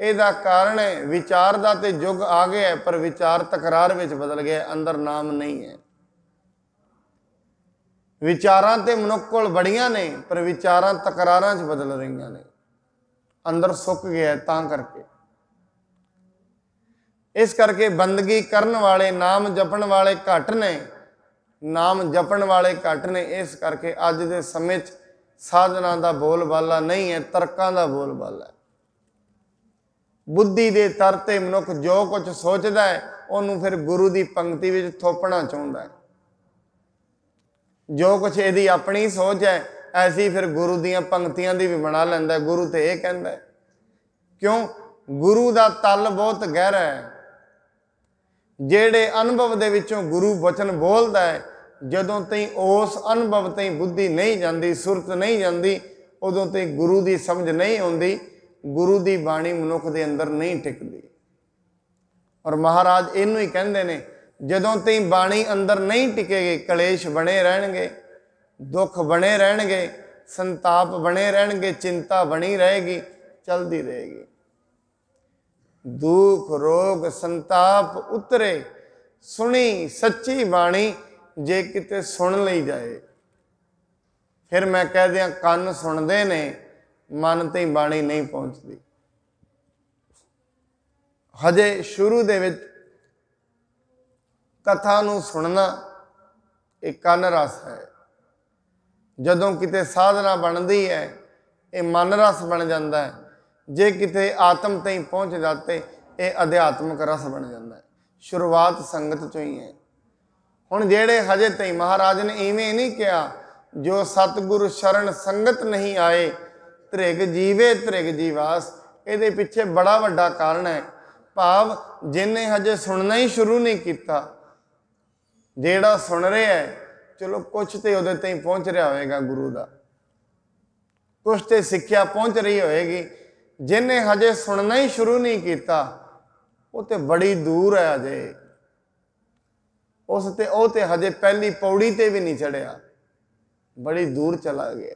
Speaker 1: ਇਹਦਾ कारण है विचार का तो युग आ गया है, पर विचार तकरार में बदल गया, अंदर नाम नहीं है। विचारां ते मनुख कोल बड़ियां ने, पर विचारां तकरारां च बदल रही ने, अंदर सुक गया है। तां करके इस करके बंदगी करन वाले, नाम जपण वाले घट ने, नाम जपण वाले घट ने। इस करके अज दे समय साधना का बोलबाला नहीं है, तर्कां का बोलबाला है। बुद्धि के तर ते मनुख जो कुछ सोचता है उन्होंने फिर गुरु की पंक्ति में थोपना चाहता है। जो कुछ यदि अपनी सोच है ऐसी फिर गुरु दियां पंक्तियां दी भी बना लैंदा है। गुरु तो यह कहता है, क्यों? गुरु का तल बहुत गहरा है। जेड़े अनुभव दे विचों गुरु वचन बोलता है, जदों तई उस अनुभव तई बुद्धि नहीं जाती, सुरत नहीं जाती, उदों तई गुरु की समझ नहीं आती, गुरु की बाणी मनुख के अंदर नहीं टिकती। और महाराज इनू ही कहते हैं, जदों तई बाणी अंदर नहीं टिकेगी कलेश बने रहणगे, दुख बने रहणगे, संताप बने रहणगे, चिंता बनी रहेगी, चलती रहेगी। दुख रोग संताप उतरे सुनी सच्ची बाणी जे किते सुन ली जाए। फिर मैं कह दिया कन सुनते ने, मन ते बाणी नहीं पहुँचती। हजे शुरू दे विच कथा नूं सुनना एक कन रस है, ਜਦੋਂ ਕਿਤੇ ਸਾਧਨਾ ਬਣਦੀ ਹੈ ਇਹ ਮਨ ਰਸ ਬਣ ਜਾਂਦਾ ਹੈ, ਜੇ ਕਿਤੇ ਆਤਮ ਤਾਈਂ ਪਹੁੰਚ ਜਾਤੇ ਇਹ ਅਧਿਆਤਮਕ ਰਸ ਬਣ ਜਾਂਦਾ ਹੈ। ਸ਼ੁਰੂਆਤ ਸੰਗਤ ਚੋਂ ਹੀ ਹੈ। ਹੁਣ ਜਿਹੜੇ ਹਜੇ ਤਾਈਂ ਮਹਾਰਾਜ ਨੇ ਇਵੇਂ ਨਹੀਂ ਕਿਹਾ ਜੋ ਸਤਿਗੁਰੂ ਸ਼ਰਨ ਸੰਗਤ ਨਹੀਂ ਆਏ ਧ੍ਰਿਗ ਜੀਵੇ ਧ੍ਰਿਗ ਜੀਵਾਸ। ਇਹਦੇ ਪਿੱਛੇ ਬੜਾ ਵੱਡਾ ਕਾਰਨ ਹੈ, ਭਾਵ ਜਿਹਨੇ ਹਜੇ ਸੁਣਨਾ ਹੀ ਸ਼ੁਰੂ ਨਹੀਂ ਕੀਤਾ। ਜਿਹੜਾ ਸੁਣ ਰਿਹਾ ਹੈ ਚਲੋ ਕੁਛ ਤੇ ਉਹਦੇ ਤਾਈਂ ਪਹੁੰਚ ਰਿਹਾ ਹੋਏਗਾ, ਗੁਰੂ ਦਾ ਕੁਛ ਤੇ ਸਿੱਖਿਆ ਪਹੁੰਚ ਰਹੀ ਹੋਏਗੀ। ਜਿਹਨੇ ਹਜੇ ਸੁਣਨਾ ਹੀ ਸ਼ੁਰੂ ਨਹੀਂ ਕੀਤਾ ਉਹ ਤੇ ਬੜੀ ਦੂਰ ਹੈ ਅਜੇ, ਉਹ ਤੇ ਹਜੇ ਪਹਿਲੀ ਪੌੜੀ ਤੇ ਵੀ ਨਹੀਂ ਚੜਿਆ, ਬੜੀ ਦੂਰ ਚਲਾ ਗਿਆ।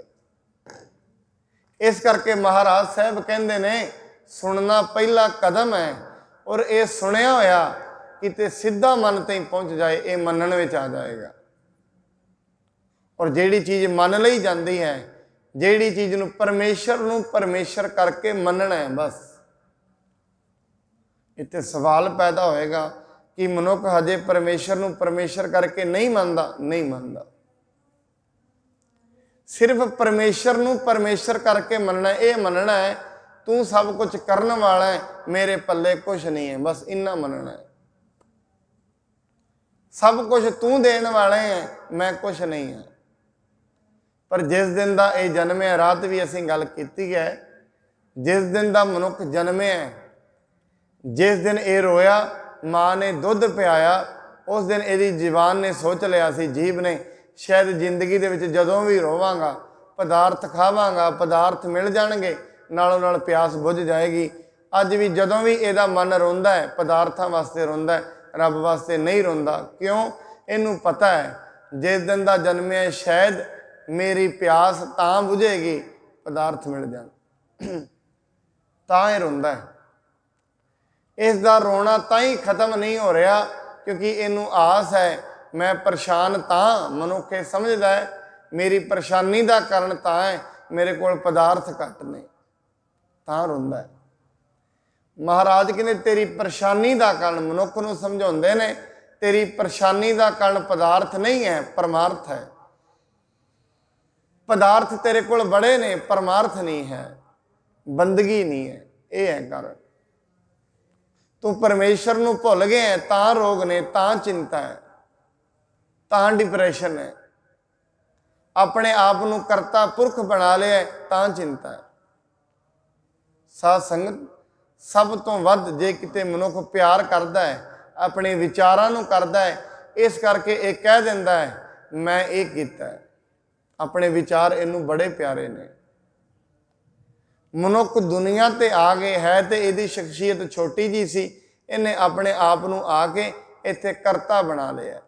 Speaker 1: ਇਸ ਕਰਕੇ ਮਹਾਰਾਜ ਸਾਹਿਬ ਕਹਿੰਦੇ ਨੇ ਸੁਣਨਾ ਪਹਿਲਾ ਕਦਮ ਹੈ, ਔਰ ਇਹ ਸੁਣਿਆ ਹੋਇਆ ਕਿਤੇ ਸਿੱਧਾ ਮਨ ਤਾਈਂ ਪਹੁੰਚ ਜਾਏ ਇਹ ਮੰਨਣ ਵਿੱਚ ਆ ਜਾਏਗਾ। ਔਰ ਜਿਹੜੀ ਚੀਜ਼ ਮੰਨ ਲਈ ਜਾਂਦੀ ਹੈ, ਜਿਹੜੀ ਚੀਜ਼ ਨੂੰ ਪਰਮੇਸ਼ਰ ਕਰਕੇ ਮੰਨਣਾ ਹੈ, ਬਸ ਇੱਥੇ ਸਵਾਲ ਪੈਦਾ ਹੋਏਗਾ ਕਿ ਮਨੁੱਖ ਹਜੇ ਪਰਮੇਸ਼ਰ ਨੂੰ ਪਰਮੇਸ਼ਰ ਕਰਕੇ ਨਹੀਂ ਮੰਨਦਾ। ਸਿਰਫ ਪਰਮੇਸ਼ਰ ਨੂੰ ਪਰਮੇਸ਼ਰ ਕਰਕੇ ਮੰਨਣਾ, ਇਹ ਮੰਨਣਾ ਹੈ ਤੂੰ ਸਭ ਕੁਝ ਕਰਨ ਵਾਲਾ ਹੈ, ਮੇਰੇ ਪੱਲੇ ਕੁਛ ਨਹੀਂ ਹੈ, ਬਸ ਇੰਨਾ ਮੰਨਣਾ ਹੈ। ਸਭ ਕੁਝ ਤੂੰ ਦੇਣ ਵਾਲਾ ਹੈ, ਮੈਂ ਕੁਛ ਨਹੀਂ ਹਾਂ। ਪਰ ਜਿਸ ਦਿਨ ਦਾ ਇਹ ਜਨਮਿਆ, ਰਾਤ ਵੀ ਅਸੀਂ ਗੱਲ ਕੀਤੀ ਹੈ, ਜਿਸ ਦਿਨ ਦਾ ਮਨੁੱਖ ਜਨਮਿਆ, ਜਿਸ ਦਿਨ ਇਹ ਰੋਇਆ ਮਾਂ ਨੇ ਦੁੱਧ ਪਿਆਇਆ, ਉਸ ਦਿਨ ਇਹਦੀ ਜ਼ੁਬਾਨ ਨੇ ਸੋਚ ਲਿਆ ਸੀ, ਜੀਭ ਨੇ, ਸ਼ਾਇਦ ਜ਼ਿੰਦਗੀ ਦੇ ਵਿੱਚ ਜਦੋਂ ਵੀ ਰੋਵਾਂਗਾ ਪਦਾਰਥ ਖਾਵਾਂਗਾ, ਪਦਾਰਥ ਮਿਲ ਜਾਣਗੇ, ਨਾਲੋਂ ਨਾਲ ਪਿਆਸ ਬੁੱਝ ਜਾਏਗੀ। ਅੱਜ ਵੀ ਜਦੋਂ ਵੀ ਇਹਦਾ ਮਨ ਰੋਂਦਾ ਹੈ ਪਦਾਰਥਾਂ ਵਾਸਤੇ ਰੋਂਦਾ ਹੈ, ਰੱਬ ਵਾਸਤੇ ਨਹੀਂ ਰੋਂਦਾ। ਕਿਉਂ? ਇਹਨੂੰ ਪਤਾ ਹੈ ਜਿਸ ਦਿਨ ਦਾ ਜਨਮਿਆ ਸ਼ਾਇਦ ਮੇਰੀ ਪਿਆਸ ਤਾਂ ਬੁਝੇਗੀ ਪਦਾਰਥ ਮਿਲ ਜਾਣ, ਤਾਂ ਇਹ ਰੋਂਦਾ ਹੈ। ਇਸ ਦਾ ਰੋਣਾ ਤਾਂ ਹੀ ਖਤਮ ਨਹੀਂ ਹੋ ਰਿਹਾ ਕਿਉਂਕਿ ਇਹਨੂੰ ਆਸ ਹੈ ਮੈਂ ਪਰੇਸ਼ਾਨ ਤਾਂ, ਮਨੁੱਖ ਇਹ ਸਮਝਦਾ ਹੈ ਮੇਰੀ ਪਰੇਸ਼ਾਨੀ ਦਾ ਕਾਰਨ ਤਾਂ ਹੈ ਮੇਰੇ ਕੋਲ ਪਦਾਰਥ ਘੱਟ ਨੇ, ਤਾਂ ਰੋਂਦਾ ਹੈ। ਮਹਾਰਾਜ ਕਹਿੰਦੇ ਤੇਰੀ ਪਰੇਸ਼ਾਨੀ ਦਾ ਕਾਰਨ, ਮਨੁੱਖ ਨੂੰ ਸਮਝਾਉਂਦੇ ਨੇ ਤੇਰੀ ਪਰੇਸ਼ਾਨੀ ਦਾ ਕਾਰਨ ਪਦਾਰਥ ਨਹੀਂ ਹੈ, ਪਰਮਾਰਥ ਹੈ। ਪਦਾਰਥ ਤੇਰੇ ਕੋਲ ਬੜੇ ਨੇ, ਪਰਮਾਰਥ ਨਹੀਂ ਹੈ, ਬੰਦਗੀ ਨਹੀਂ ਹੈ, ਇਹ ਹੈ ਕਾਰਨ। ਤੂੰ ਪਰਮੇਸ਼ਰ ਨੂੰ ਭੁੱਲ ਗਿਆ ਤਾਂ ਰੋਗ ਨੇ, ਤਾਂ ਚਿੰਤਾ ਹੈ, ਤਾਂ ਡਿਪਰੈਸ਼ਨ ਹੈ। ਆਪਣੇ ਆਪ ਨੂੰ ਕਰਤਾ ਪੁਰਖ ਬਣਾ ਲਿਆ ਤਾਂ ਚਿੰਤਾ ਹੈ। ਸਾਧ ਸੰਗਤ, ਸਭ ਤੋਂ ਵੱਧ ਜੇ ਕਿਤੇ ਮਨੁੱਖ ਪਿਆਰ ਕਰਦਾ ਹੈ ਆਪਣੇ ਵਿਚਾਰਾਂ ਨੂੰ ਕਰਦਾ ਹੈ, ਇਸ ਕਰਕੇ ਇਹ ਕਹਿ ਦਿੰਦਾ ਹੈ ਮੈਂ ਇਹ ਕੀਤਾ ਹੈ। ਆਪਣੇ ਵਿਚਾਰ ਇਹਨੂੰ ਬੜੇ ਪਿਆਰੇ ਨੇ। ਮਨੁੱਖ ਦੁਨੀਆ ਤੇ ਆ ਗਏ ਹੈ ਤੇ ਇਹਦੀ ਸ਼ਖਸੀਅਤ ਛੋਟੀ ਜੀ ਸੀ, ਇਹਨੇ ਆਪਣੇ ਆਪ ਨੂੰ ਆ ਕੇ ਇੱਥੇ ਕਰਤਾ ਬਣਾ ਲਿਆ।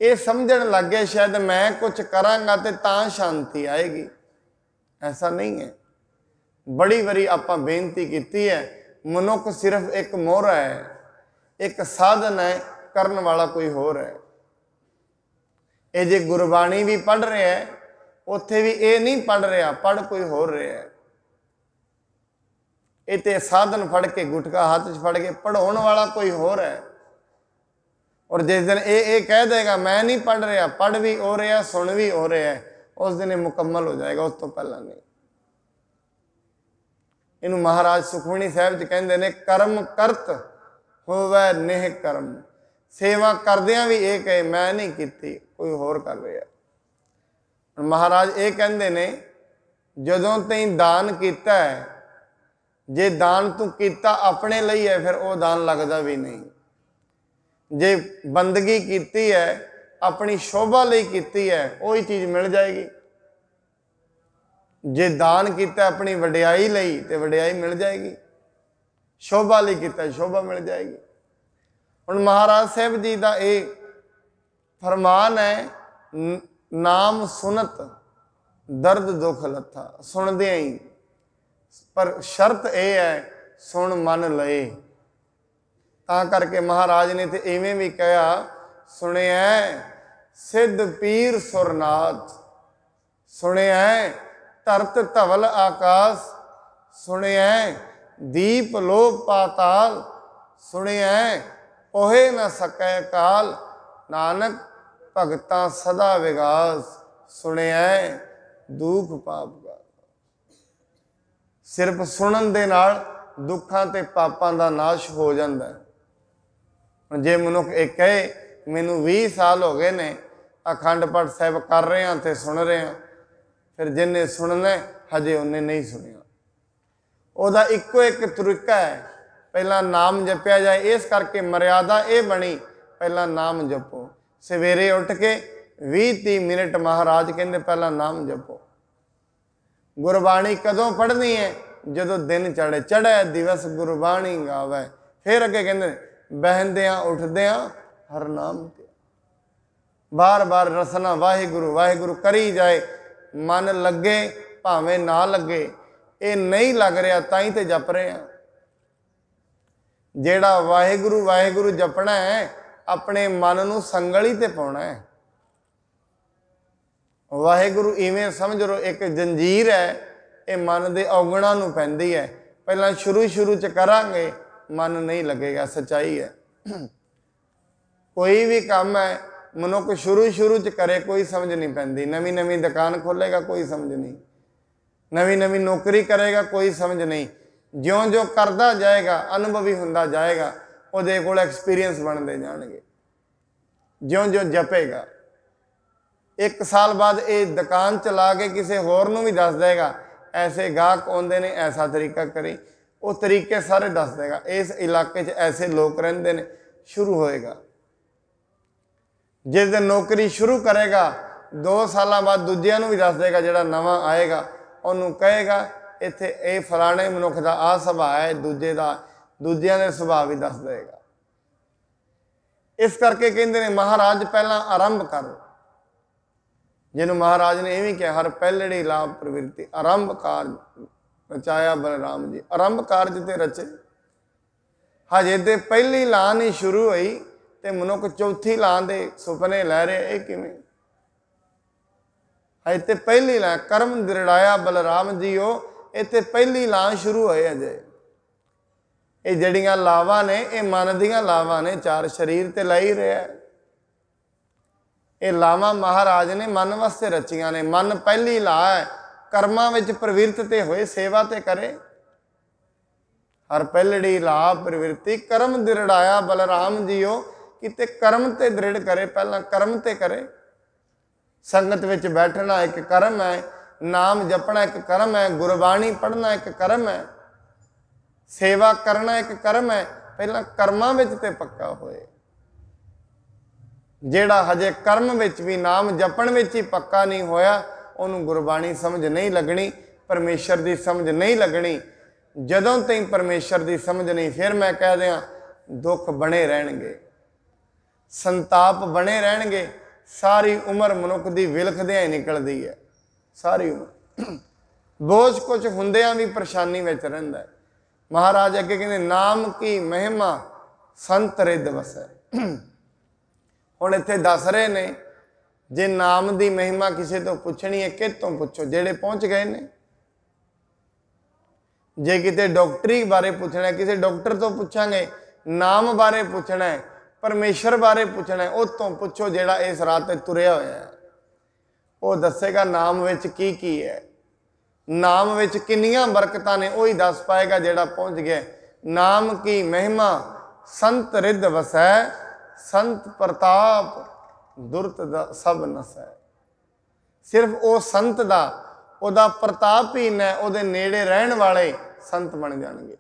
Speaker 1: ਇਹ ਸਮਝਣ ਲੱਗ ਗਿਆ ਸ਼ਾਇਦ ਮੈਂ ਕੁਝ ਕਰਾਂਗਾ ਤੇ ਤਾਂ ਸ਼ਾਂਤੀ ਆਏਗੀ। ਐਸਾ ਨਹੀਂ ਹੈ। ਬੜੀ ਵਾਰੀ ਆਪਾਂ ਬੇਨਤੀ ਕੀਤੀ ਹੈ, ਮਨੁੱਖ ਸਿਰਫ ਇੱਕ ਮੋਹਰਾ ਹੈ, ਇੱਕ ਸਾਧਨ ਹੈ, ਕਰਨ ਵਾਲਾ ਕੋਈ ਹੋਰ ਹੈ। ਇਹ ਜੇ ਗੁਰਬਾਣੀ ਵੀ ਪੜ੍ਹ ਰਿਹਾ ਹੈ, ਉੱਥੇ ਵੀ ਇਹ ਨਹੀਂ ਪੜ੍ਹ ਰਿਹਾ, ਪੜ੍ਹ ਕੋਈ ਹੋਰ ਰਿਹਾ ਹੈ। ਇਹ ਤੇ ਸਾਧਨ ਫੜ ਕੇ, ਗੁਟਕਾ ਹੱਥ 'ਚ ਫੜ ਕੇ ਪੜ੍ਹਾਉਣ ਵਾਲਾ ਕੋਈ ਹੋਰ ਹੈ। ਔਰ ਜਿਸ ਦਿਨ ਇਹ ਕਹਿ ਦੇਗਾ ਮੈਂ ਨਹੀਂ ਪੜ੍ਹ ਰਿਹਾ, ਪੜ੍ਹ ਵੀ ਹੋ ਰਿਹਾ, ਸੁਣ ਵੀ ਹੋ ਰਿਹਾ, ਉਸ ਦਿਨ ਇਹ ਮੁਕੰਮਲ ਹੋ ਜਾਏਗਾ, ਉਸ ਤੋਂ ਪਹਿਲਾਂ ਨਹੀਂ। ਇਹਨੂੰ ਮਹਾਰਾਜ ਸੁਖਮਨੀ ਸਾਹਿਬ 'ਚ ਕਹਿੰਦੇ ਨੇ ਕਰਮ ਕਰਤ ਹੋਵੇ ਨੇਹ ਕਰਮ। ਸੇਵਾ ਕਰਦਿਆਂ ਵੀ ਇਹ ਕਹੇ ਮੈਂ ਨਹੀਂ ਕੀਤੀ, ਕੋਈ ਹੋਰ ਕਰ ਰਿਹਾ। ਮਹਾਰਾਜ ਇਹ ਕਹਿੰਦੇ ਨੇ ਜਦੋਂ ਤੈਂ ਦਾਨ ਕੀਤਾ ਹੈ, ਜੇ ਦਾਨ ਤੂੰ ਕੀਤਾ ਆਪਣੇ ਲਈ ਹੈ ਫਿਰ ਉਹ ਦਾਨ ਲੱਗਦਾ ਵੀ ਨਹੀਂ। ਜੇ ਬੰਦਗੀ ਕੀਤੀ ਹੈ ਆਪਣੀ ਸ਼ੋਭਾ ਲਈ ਕੀਤੀ ਹੈ, ਉਹੀ ਚੀਜ਼ ਮਿਲ ਜਾਏਗੀ। ਜੇ ਦਾਨ ਕੀਤਾ ਆਪਣੀ ਵਡਿਆਈ ਲਈ ਤੇ ਵਡਿਆਈ ਮਿਲ ਜਾਏਗੀ, ਸ਼ੋਭਾ ਲਈ ਕੀਤਾ ਸ਼ੋਭਾ ਮਿਲ ਜਾਏਗੀ। ਹੁਣ ਮਹਾਰਾਜ ਸਾਹਿਬ ਜੀ ਦਾ ਇਹ ਫਰਮਾਨ ਹੈ ਨਾਮ ਸੁਨਤ ਦਰਦ ਦੁੱਖ ਲੱਥਾ। ਸੁਣਦਿਆਂ ਹੀ, ਪਰ ਸ਼ਰਤ ਇਹ ਹੈ ਸੁਣ ਮੰਨ ਲਏ। ਤਾਂ ਕਰਕੇ ਮਹਾਰਾਜ ਨੇ ਤੇ ਇਵੇਂ ਵੀ ਕਿਹਾ ਸੁਣਿਆ ਸਿੱਧ ਪੀਰ ਸੁਰਨਾਥ, ਸੁਣਿਆ ਧਰਤ ਧਵਲ ਆਕਾਸ਼, ਸੁਣਿਆ ਦੀਪ ਲੋਕ ਪਾਤਾਲ, ਸੁਣਿਆ ਕੋਹੇ ਨਾ ਸਕੈ ਕਾਲ, ਨਾਨਕ ਭਗਤਾਂ ਸਦਾ ਵਿਗਾਸ। सुनिया दुख पाप का। सिर्फ सुनन दे नाल दुखां ते पापां दा नाश हो जाता है। जे मनुख एक कहे मैनू 20 साल हो गए ने अखंड पाठ साहिब कर रहे हैं तो सुन रहे हैं, फिर जिन्हें सुनना हजे उन्हें नहीं सुनिया। ਉਹਦਾ ਇੱਕੋ ਇੱਕ ਤਰੀਕਾ है, पहला नाम जपया जाए। इस करके मर्यादा ये बनी, पहला नाम जपो। सवेरे उठ के 20-30 मिनट महाराज कहते पहला नाम जपो। गुरबाणी कदों पढ़नी है? जदों दिन चढ़े, चढ़े दिवस गुरबाणी गावे। फिर अगे कहते बहंदियां उठदियां हर नाम ते। बार बार रसना वाहिगुरु वाहिगुरु करी जाए, मन लगे भावें ना लगे। ये नहीं लग रहा ताई तो जप रहे हैं। जेड़ा वाहिगुरु वाहिगुरु जपना है अपने मन नूं संगली ते पाउणा है। वाहिगुरु इवें समझ लो एक जंजीर है, ये मन के औगणा नूं पैंदी है। पहला शुरू च करांगे मन नहीं लगेगा, सच्चाई है। कोई भी काम है मनुख शुरू च करे कोई समझ नहीं पैंदी। नवी नवी दुकान खोलेगा कोई समझ नहीं, नवी नवी नौकरी करेगा कोई समझ नहीं। ज्यों ज्यों करता जाएगा अनुभवी होंदा जाएगा, उहदे कोल एक्सपीरियंस बनते जाएंगे। ज्यों ज्यों जपेगा 1 साल बाद ये दुकान चला के किसी होर नूं भी दस देगा, ऐसे गाहक आउंदे ने ऐसा तरीका करी, वो तरीके सारे दस देगा। इस इलाके च ऐसे लोग रहिंदे ने, शुरू होएगा। जिस दिन नौकरी शुरू करेगा 2 साल बाद दूजियां नूं भी दस देगा। जिहड़ा नवां आएगा उन्होंने कहेगा इत्थे ये फलाने मनुख का आ सुभाव है, दूजिया के सुभाव भी दस देगा। इस करके कहते हैं महाराज पहला आरंभ करो। जिन्हों महाराज ने यह भी कहा हर पहलड़ी लाभ प्रवृत्ति आरंभ कार्य रचाया बलराम जी। आरंभ कार्य ते रचे, हजे तो पहली लां नहीं शुरू हुई तो मनुख चौथी लां दे सुपने लै रहे। ये किवें? हजे तो पहली लां कर्म दृढ़ाया बलराम जी हो, इत्थे पहली लां शुरू होए। अजे ये जड़ियां लावां ने ये मन दियां लावां ने, 4 शरीर ते लै ही रहा है। ये लावां महाराज ने मन वास्ते रचियां ने। मन पहली ला है, कर्मां विच प्रवृत्त ते होए, सेवा ते करे। हर पहलड़ी ला प्रवृत्ति कर्म दृढ़ाया बलराम जी हो, किते कर्म ते दृढ़ करे, पहला कर्म ते करे। संगत विच बैठना एक कर्म है, नाम जपना एक कर्म है, गुरबाणी पढ़ना एक कर्म है, सेवा करना एक कर्म है। पहला कर्मां विच ते पक्का होए। जेड़ा हजे कर्म विच भी नाम जपण विच ही पक्का नहीं होया, उन्होंने गुरबाणी समझ नहीं लगनी, परमेश्वर की समझ नहीं लगनी। जदों तक परमेश्वर की समझ नहीं, फिर मैं कह दियाँ दुख बने रहणगे, संताप बने रहणगे। सारी उम्र मनुख की विलखदियां ही निकलती है, सारी उम्र। बोझ कुछ हुंदियां भी परेशानी में रहिंदा है। महाराज अगे कहते नाम की महिमा संत रिद वसै। हुण इत्थे दस रहे ने जे नाम की महिमा किसी तो पुछनी है कितों पुछो, जेड़े पहुँच गए ने। जे किते डॉक्टरी बारे पूछना है किसी डॉक्टर तो पूछांगे, नाम बारे पूछना है, परमेश्वर बारे पूछना है, उतों पुछो जेड़ा इस राह ते तुरिया होया है। वो दसेगा नाम विच की है, नाम विच किन्नियां बरकतां ने, वही दस पाएगा जेड़ा पहुँच गया। नाम की महिमा संत रिद वसै, संत प्रताप दुरत दा सब नसै। सिर्फ वो संत दा ओदा प्रताप ही न, ओदे नेड़े रहन वाले संत बन जाणगे।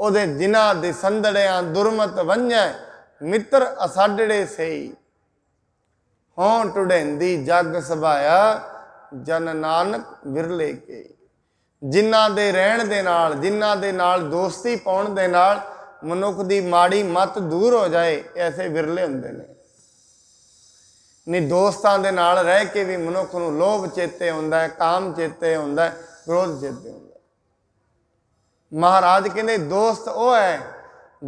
Speaker 1: ओदे जिन्हां दे संदड़ियां दुरमत वंझै, मित्र असाडड़े सही। हों टुड़ेंदी जग सभाया, जन नानक विरले के। जिन्हां दे रहण दे नाल, जिन्हां दे नाल दोस्ती पाउण दे नाल मनुख दी माड़ी मत दूर हो जाए, ऐसे विरले हुंदे ने। नहीं दोस्तां दे नाल रह के भी मनुख नूं लोभ चेते हुंदा है, काम चेते हुंदा है, क्रोध चेते हुंदा है। महाराज कहते दोस्त वो है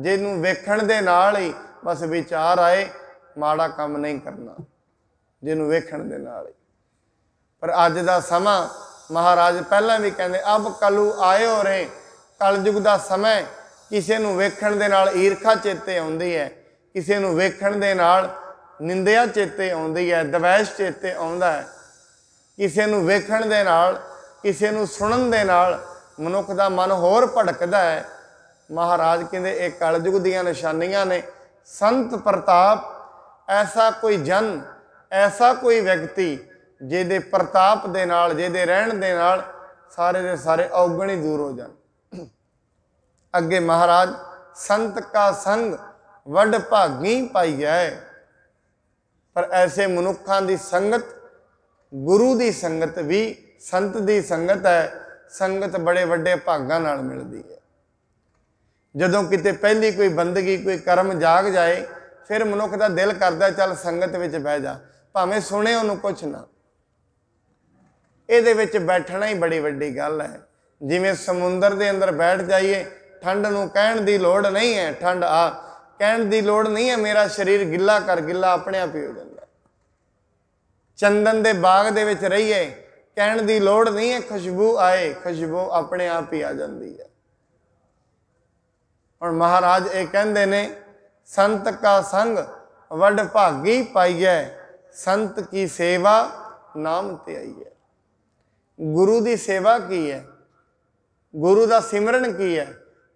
Speaker 1: जिन्हों वेखण दे नाल ही बस विचार आए माड़ा काम नहीं करना, जिन्हों वेखण दे नाल ही। पर अज दा समा महाराज पहला भी कहते अब कलू आए हो रहे, कलयुग दा समय। किसी नूं वेखण दे नाल ईरखा चेते आउंदी है, किसी नूं वेखण दे नाल ਨਿੰਦਿਆ ਚੇਤੇ ਆਉਂਦੀ ਹੈ, ਦਵੈਸ਼ ਚੇਤੇ ਆਉਂਦਾ ਹੈ। ਕਿਸੇ ਨੂੰ ਵੇਖਣ ਦੇ ਨਾਲ, ਕਿਸੇ ਨੂੰ ਸੁਣਨ ਦੇ ਨਾਲ ਮਨੁੱਖ ਦਾ ਮਨ ਹੋਰ ਭਟਕਦਾ ਹੈ। ਮਹਾਰਾਜ ਕਹਿੰਦੇ ਇਹ ਕਲਯੁਗ ਦੀਆਂ ਨਿਸ਼ਾਨੀਆਂ ਨੇ। ਸੰਤ ਪ੍ਰਤਾਪ, ਐਸਾ ਕੋਈ ਜਨ, ਐਸਾ ਕੋਈ ਵਿਅਕਤੀ ਜਿਹਦੇ ਪ੍ਰਤਾਪ ਦੇ ਨਾਲ, ਜਿਹਦੇ ਰਹਿਣ ਦੇ ਨਾਲ ਸਾਰੇ ਦੇ ਸਾਰੇ ਔਗਣ ਹੀ ਦੂਰ ਹੋ ਜਾਣ। ਅੱਗੇ ਮਹਾਰਾਜ ਸੰਤ ਕਾ ਸੰਗ ਵੱਡ ਭਾਗੀ ਪਾਈਐ। ਪਰ ਐਸੇ ਮਨੁੱਖਾਂ ਦੀ ਸੰਗਤ, ਗੁਰੂ ਦੀ ਸੰਗਤ ਵੀ ਸੰਤ ਦੀ ਸੰਗਤ ਹੈ। ਸੰਗਤ ਬੜੇ ਵੱਡੇ ਭਾਗਾਂ ਨਾਲ ਮਿਲਦੀ ਹੈ। ਜਦੋਂ ਕਿਤੇ ਪਹਿਲੀ ਕੋਈ ਬੰਦਗੀ, ਕੋਈ ਕਰਮ ਜਾਗ ਜਾਏ, ਫਿਰ ਮਨੁੱਖ ਦਾ ਦਿਲ ਕਰਦਾ ਚੱਲ ਸੰਗਤ ਵਿੱਚ ਬਹਿ ਜਾ, ਭਾਵੇਂ ਸੁਣੇ ਉਹਨੂੰ ਕੁਛ ਨਾ। ਇਹਦੇ ਵਿੱਚ ਬੈਠਣਾ ਹੀ ਬੜੀ ਵੱਡੀ ਗੱਲ ਹੈ। ਜਿਵੇਂ ਸਮੁੰਦਰ ਦੇ ਅੰਦਰ ਬੈਠ ਜਾਈਏ, ਠੰਡ ਨੂੰ ਕਹਿਣ ਦੀ ਲੋੜ ਨਹੀਂ ਹੈ, ਠੰਡ ਆ ਕਹਿਣ ਦੀ ਲੋੜ ਨਹੀਂ ਹੈ, ਮੇਰਾ ਸਰੀਰ ਗਿੱਲਾ ਕਰ, ਗਿੱਲਾ ਆਪਣੇ ਆਪ ਹੀ ਹੋ ਜਾਂਦਾ। ਚੰਦਨ ਦੇ ਬਾਗ ਦੇ ਵਿੱਚ ਰਹੀਏ, ਕਹਿਣ ਦੀ ਲੋੜ ਨਹੀਂ ਹੈ, ਖੁਸ਼ਬੂ ਆਏ, ਖੁਸ਼ਬੂ ਆਪਣੇ ਆਪ ਹੀ ਆ ਜਾਂਦੀ ਹੈ। ਹੁਣ ਮਹਾਰਾਜ ਇਹ ਕਹਿੰਦੇ ਨੇ ਸੰਤ ਕਾ ਸੰਗ ਵੱਡ ਭਾਗੀ ਪਾਈਐ, ਸੰਤ ਕੀ ਸੇਵਾ ਨਾਮ ਤੇ ਆਈਐ। ਗੁਰੂ ਦੀ ਸੇਵਾ ਕੀ ਹੈ? ਗੁਰੂ ਦਾ ਸਿਮਰਨ ਕੀ ਹੈ?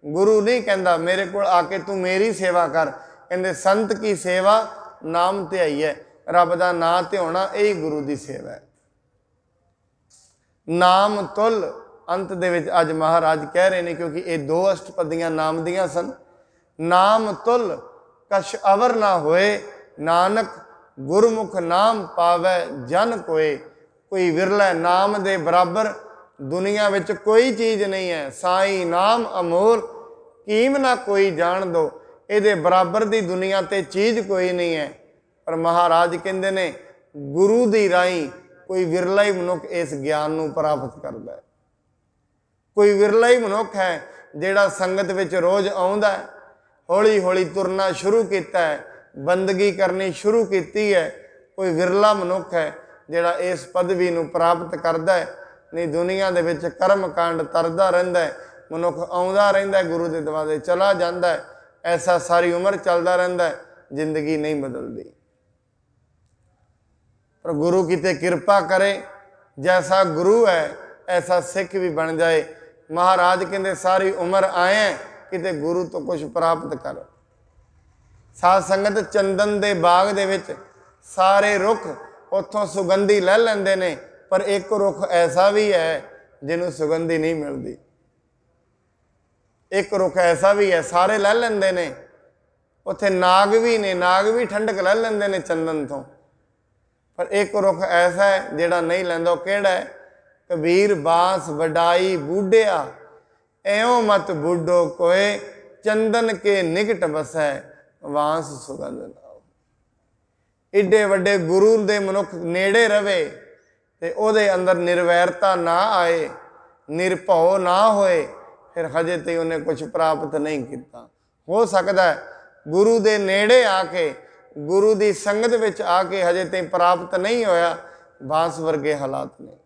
Speaker 1: ਗੁਰੂ ਨਹੀਂ ਕਹਿੰਦਾ ਮੇਰੇ ਕੋਲ ਆ ਕੇ ਤੂੰ ਮੇਰੀ ਸੇਵਾ ਕਰ, ਕਹਿੰਦੇ ਸੰਤ ਕੀ ਸੇਵਾ ਨਾਮ ਤੇ ਆਈਐ। ਰੱਬ ਦਾ ਨਾਂ ਧਿਆਉਣਾ ਇਹੀ ਗੁਰੂ ਦੀ ਸੇਵਾ ਹੈ। ਨਾਮ ਤੁਲ ਅੰਤ ਦੇ ਵਿੱਚ ਅੱਜ ਮਹਾਰਾਜ ਕਹਿ ਰਹੇ ਨੇ, ਕਿਉਂਕਿ ਇਹ ਦੋ ਅਸ਼ਟਪਦੀਆਂ ਨਾਮ ਦੀਆਂ ਸਨ। ਨਾਮ ਤੁਲ ਕਛ ਅਵਰ ਨਾ ਹੋਏ, ਨਾਨਕ ਗੁਰਮੁਖ ਨਾਮ ਪਾਵੈ ਜਨ ਕੋਏ। ਕੋਈ ਵਿਰਲਾ ਨਾਮ ਦੇ ਬਰਾਬਰ ਦੁਨੀਆ ਵਿੱਚ ਕੋਈ ਚੀਜ਼ ਨਹੀਂ ਹੈ। ਸਾਈ ਨਾਮ ਅਮੋਲ ਕੀਮ ਨਾ ਕੋਈ ਜਾਣ ਦੋ। ਇਹਦੇ ਬਰਾਬਰ ਦੀ ਦੁਨੀਆ ਤੇ ਚੀਜ਼ ਕੋਈ ਨਹੀਂ ਹੈ। ਪਰ ਮਹਾਰਾਜ ਕਹਿੰਦੇ ਨੇ ਗੁਰੂ ਦੀ ਰਾਹੀਂ ਕੋਈ ਵਿਰਲਾ ਹੀ ਮਨੁੱਖ ਇਸ ਗਿਆਨ ਨੂੰ ਪ੍ਰਾਪਤ ਕਰਦਾ ਹੈ। ਕੋਈ ਵਿਰਲਾ ਹੀ ਮਨੁੱਖ ਹੈ ਜਿਹੜਾ ਸੰਗਤ ਵਿੱਚ ਰੋਜ਼ ਆਉਂਦਾ ਹੈ, ਹੌਲੀ ਹੌਲੀ ਤੁਰਨਾ ਸ਼ੁਰੂ ਕੀਤਾ ਹੈ, ਬੰਦਗੀ ਕਰਨੀ ਸ਼ੁਰੂ ਕੀਤੀ ਹੈ। ਕੋਈ ਵਿਰਲਾ ਮਨੁੱਖ ਹੈ ਜਿਹੜਾ ਇਸ ਪਦਵੀ ਨੂੰ ਪ੍ਰਾਪਤ ਕਰਦਾ ਹੈ। ਨਹੀਂ ਦੁਨੀਆ ਦੇ ਵਿੱਚ ਕਰਮ ਕਾਂਡ ਤਰਦਾ ਰਹਿੰਦਾ ਹੈ, ਮਨੁੱਖ ਆਉਂਦਾ ਰਹਿੰਦਾ, ਗੁਰੂ ਦੇ ਦਰਵਾਜ਼ੇ ਚਲਾ ਜਾਂਦਾ ਹੈ, ਐਸਾ ਸਾਰੀ ਉਮਰ ਚੱਲਦਾ ਰਹਿੰਦਾ ਹੈ, ਜ਼ਿੰਦਗੀ ਨਹੀਂ ਬਦਲਦੀ। ਪਰ ਗੁਰੂ ਕਿਤੇ ਕਿਰਪਾ ਕਰੇ, ਜੈਸਾ ਗੁਰੂ ਹੈ ਐਸਾ ਸਿੱਖ ਵੀ ਬਣ ਜਾਏ। ਮਹਾਰਾਜ ਕਹਿੰਦੇ ਸਾਰੀ ਉਮਰ ਆਏ ਕਿਤੇ ਗੁਰੂ ਤੋਂ ਕੁਝ ਪ੍ਰਾਪਤ ਕਰ। ਸਾਧ ਸੰਗਤ ਚੰਦਨ ਦੇ ਬਾਗ ਦੇ ਵਿੱਚ ਸਾਰੇ ਰੁੱਖ ਉੱਥੋਂ ਸੁਗੰਧੀ ਲੈ ਲੈਂਦੇ ਨੇ, ਪਰ ਇੱਕ ਰੁੱਖ ਐਸਾ ਵੀ ਹੈ ਜਿਹਨੂੰ ਸੁਗੰਧੀ ਨਹੀਂ ਮਿਲਦੀ। ਇੱਕ ਰੁੱਖ ਐਸਾ ਵੀ ਹੈ, ਸਾਰੇ ਲੈ ਲੈਂਦੇ ਨੇ, ਉੱਥੇ ਨਾਗ ਵੀ ਨੇ, ਨਾਗ ਵੀ ਠੰਡਕ ਲੈ ਲੈਂਦੇ ਨੇ ਚੰਦਨ ਤੋਂ, ਪਰ ਇੱਕ ਰੁੱਖ ਐਸਾ ਹੈ ਜਿਹੜਾ ਨਹੀਂ ਲੈਂਦਾ। ਉਹ ਕਿਹੜਾ ਹੈ? ਕਬੀਰ ਬਾਂਸ ਵਡਾਈ ਬੂਢਿਆ, ਐਉਂ ਮਤ ਬੁੱਢੋ ਕੋਏ, ਚੰਦਨ ਕੇ ਨਿਕਟ ਬਸੈ ਵਾਂਸ ਸੁਗੰਧ ਨਾਉ। ਏਡੇ ਵੱਡੇ ਗੁਰੂ ਦੇ ਮਨੁੱਖ ਨੇੜੇ ਰਵੇ ਤੇ ਉਹਦੇ ਅੰਦਰ ਨਿਰਵੈਰਤਾ ਨਾ ਆਏ, ਨਿਰਭਉ ਨਾ ਹੋਏ, ਫਿਰ ਹਜੇ ਤੇ ਉਹਨੇ ਕੁਝ ਪ੍ਰਾਪਤ ਨਹੀਂ ਕੀਤਾ। ਹੋ ਸਕਦਾ ਗੁਰੂ ਦੇ ਨੇੜੇ ਆ ਕੇ, ਗੁਰੂ ਦੀ ਸੰਗਤ ਵਿੱਚ ਆ ਕੇ ਹਜੇ ਤੇ ਪ੍ਰਾਪਤ ਨਹੀਂ ਹੋਇਆ। ਬਾਂਸ ਵਰਗੇ ਹਾਲਾਤ ਨੇ।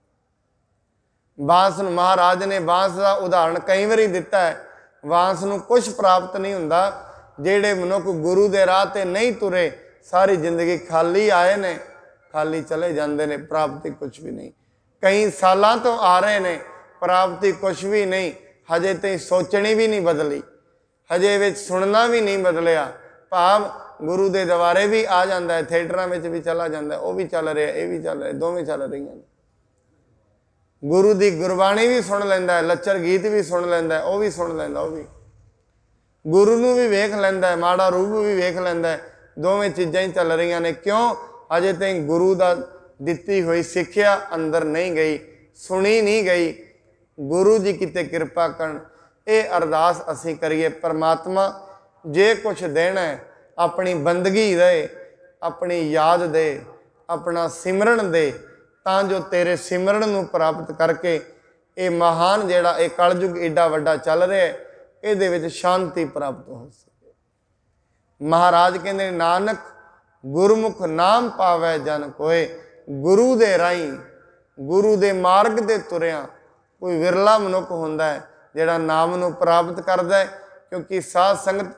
Speaker 1: ਬਾਂਸ ਨੂੰ ਮਹਾਰਾਜ ਨੇ ਬਾਂਸ ਦਾ ਉਦਾਹਰਣ ਕਈ ਵਾਰੀ ਦਿੱਤਾ ਹੈ। ਬਾਂਸ ਨੂੰ ਕੁਝ ਪ੍ਰਾਪਤ ਨਹੀਂ ਹੁੰਦਾ। ਜਿਹੜੇ ਮਨੁੱਖ ਗੁਰੂ ਦੇ ਰਾਹ ਤੇ ਨਹੀਂ ਤੁਰੇ, ਸਾਰੀ ਜ਼ਿੰਦਗੀ ਖਾਲੀ ਆਏ ਨੇ, ਖਾਲੀ ਚਲੇ ਜਾਂਦੇ ਨੇ, ਪ੍ਰਾਪਤੀ ਕੁਝ ਵੀ ਨਹੀਂ। ਕਈ ਸਾਲਾਂ ਤੋਂ ਆ ਰਹੇ ਨੇ, ਪ੍ਰਾਪਤੀ ਕੁਝ ਵੀ ਨਹੀਂ। ਹਜੇ ਤੇ ਸੋਚਣੀ ਵੀ ਨਹੀਂ ਬਦਲੀ, ਹਜੇ ਵਿੱਚ ਸੁਣਨਾ ਵੀ ਨਹੀਂ ਬਦਲਿਆ। ਭਾਵ ਗੁਰੂ ਦੇ ਦੁਆਰੇ ਵੀ ਆ ਜਾਂਦਾ ਹੈ, ਥੀਏਟਰਾਂ ਵਿੱਚ ਵੀ ਚਲਾ ਜਾਂਦਾ, ਉਹ ਵੀ ਚੱਲ ਰਿਹਾ, ਇਹ ਵੀ ਚੱਲ ਰਿਹਾ, ਦੋਵੇਂ ਚੱਲ ਰਹੀਆਂ ਨੇ। ਗੁਰੂ ਦੀ ਗੁਰਬਾਣੀ ਵੀ ਸੁਣ ਲੈਂਦਾ ਹੈ, ਲੱਚਰ ਗੀਤ ਵੀ ਸੁਣ ਲੈਂਦਾ, ਉਹ ਵੀ ਸੁਣ ਲੈਂਦਾ, ਉਹ ਵੀ ਗੁਰੂ ਨੂੰ ਵੀ ਵੇਖ ਲੈਂਦਾ ਹੈ, ਮਾੜਾ ਰੂਪ ਵੀ ਵੇਖ ਲੈਂਦਾ ਹੈ। ਦੋਵੇਂ ਚੀਜ਼ਾਂ ਹੀ ਚੱਲ ਰਹੀਆਂ ਨੇ। ਕਿਉਂ? ਅਜੇ ਤਾਈਂ ਗੁਰੂ ਦਾ ਦਿੱਤੀ ਹੋਈ ਸਿੱਖਿਆ ਅੰਦਰ ਨਹੀਂ ਗਈ, ਸੁਣੀ ਨਹੀਂ ਗਈ। ਗੁਰੂ ਜੀ ਕਿਤੇ ਕਿਰਪਾ ਕਰਨ। ਇਹ ਅਰਦਾਸ ਅਸੀਂ ਕਰੀਏ, ਪਰਮਾਤਮਾ ਜੇ ਕੁਛ ਦੇਣਾ ਹੈ, ਆਪਣੀ ਬੰਦਗੀ ਦੇ, ਆਪਣੀ ਯਾਦ ਦੇ, ਆਪਣਾ ਸਿਮਰਨ ਦੇ, ਤਾਂ ਜੋ ਤੇਰੇ ਸਿਮਰਨ ਨੂੰ ਪ੍ਰਾਪਤ ਕਰਕੇ ਇਹ ਮਹਾਨ ਜਿਹੜਾ ਇਹ ਕਲਯੁਗ ਏਡਾ ਵੱਡਾ ਚੱਲ ਰਿਹਾ, ਇਹਦੇ ਵਿੱਚ ਸ਼ਾਂਤੀ ਪ੍ਰਾਪਤ ਹੋ ਸਕੇ। ਮਹਾਰਾਜ ਕਹਿੰਦੇ ਨਾਨਕ ਗੁਰਮੁਖ ਨਾਮ ਪਾਵੈ ਜਨ ਕੋਏ। ਗੁਰੂ ਦੇ ਰਾਹੀਂ, ਗੁਰੂ ਦੇ ਮਾਰਗ ਤੇ ਤੁਰਿਆ ਕੋਈ ਵਿਰਲਾ ਮਨੁੱਖ ਹੁੰਦਾ ਹੈ ਜਿਹੜਾ ਨਾਮ ਨੂੰ ਪ੍ਰਾਪਤ ਕਰਦਾ ਹੈ। ਕਿਉਂਕਿ ਸਾਧ ਸੰਗਤ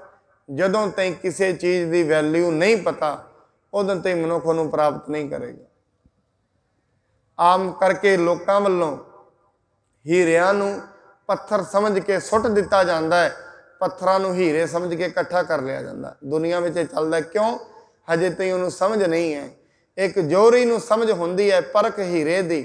Speaker 1: ਜਦੋਂ ਤਾਈਂ ਕਿਸੇ ਚੀਜ਼ ਦੀ ਵੈਲਿਊ ਨਹੀਂ ਪਤਾ, उदों ते मनुख नूं प्राप्त नहीं करेगा। आम करके लोकां वल्लों हीरिਆਂ नूं पत्थर समझ के सुट दिता जाता है, पत्थरां नूं हीरे समझ के इकट्ठा कर लिया जाता। दुनिया में चलता क्यों? हजे तई उन्होंने समझ नहीं है। एक जोहरी नूं समझ हुंदी है परख हीरे दी।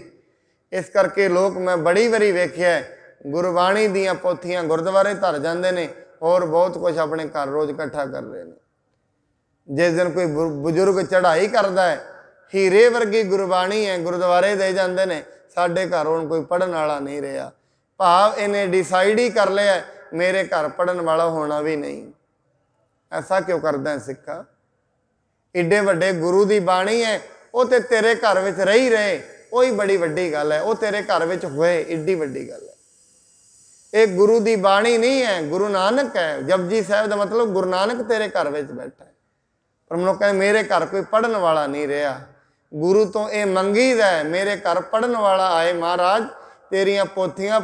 Speaker 1: इस करके लोग मैं बड़ी वारी वेख्या गुरबाणी दीयां पोथियां गुरुद्वारे धर जाते हैं और बहुत कुछ अपने घर रोज़ इकट्ठा कर रहे हैं। जिस दिन कोई बुजुर्ग चढ़ाई करता है, हीरे वर्गी गुरबाणी है, गुरुद्वारे दे जाते हैं, साढ़े घर हुण कोई पढ़न वाला नहीं रहा। भाव इन्हें डिसाइड ही कर लिया मेरे घर पढ़न वाला होना भी नहीं। ऐसा क्यों करदा है सिक्खा? एडे वड्डे गुरु की बाणी है, वो तो तेरे घर में रही रहे, वही बड़ी वड्डी गल है। वो तेरे घर में होए एडी वड्डी गल है। एक गुरु की बाणी नहीं है, गुरु नानक है। जपजी साहब का मतलब गुरु नानक तेरे घर में बैठा है। पर मनुख कहते मेरे घर कोई पढ़न वाला नहीं रहा। गुरु तो यह मंगीदा है मेरे घर पढ़न वाला आए, महाराज तेरियां पोथियां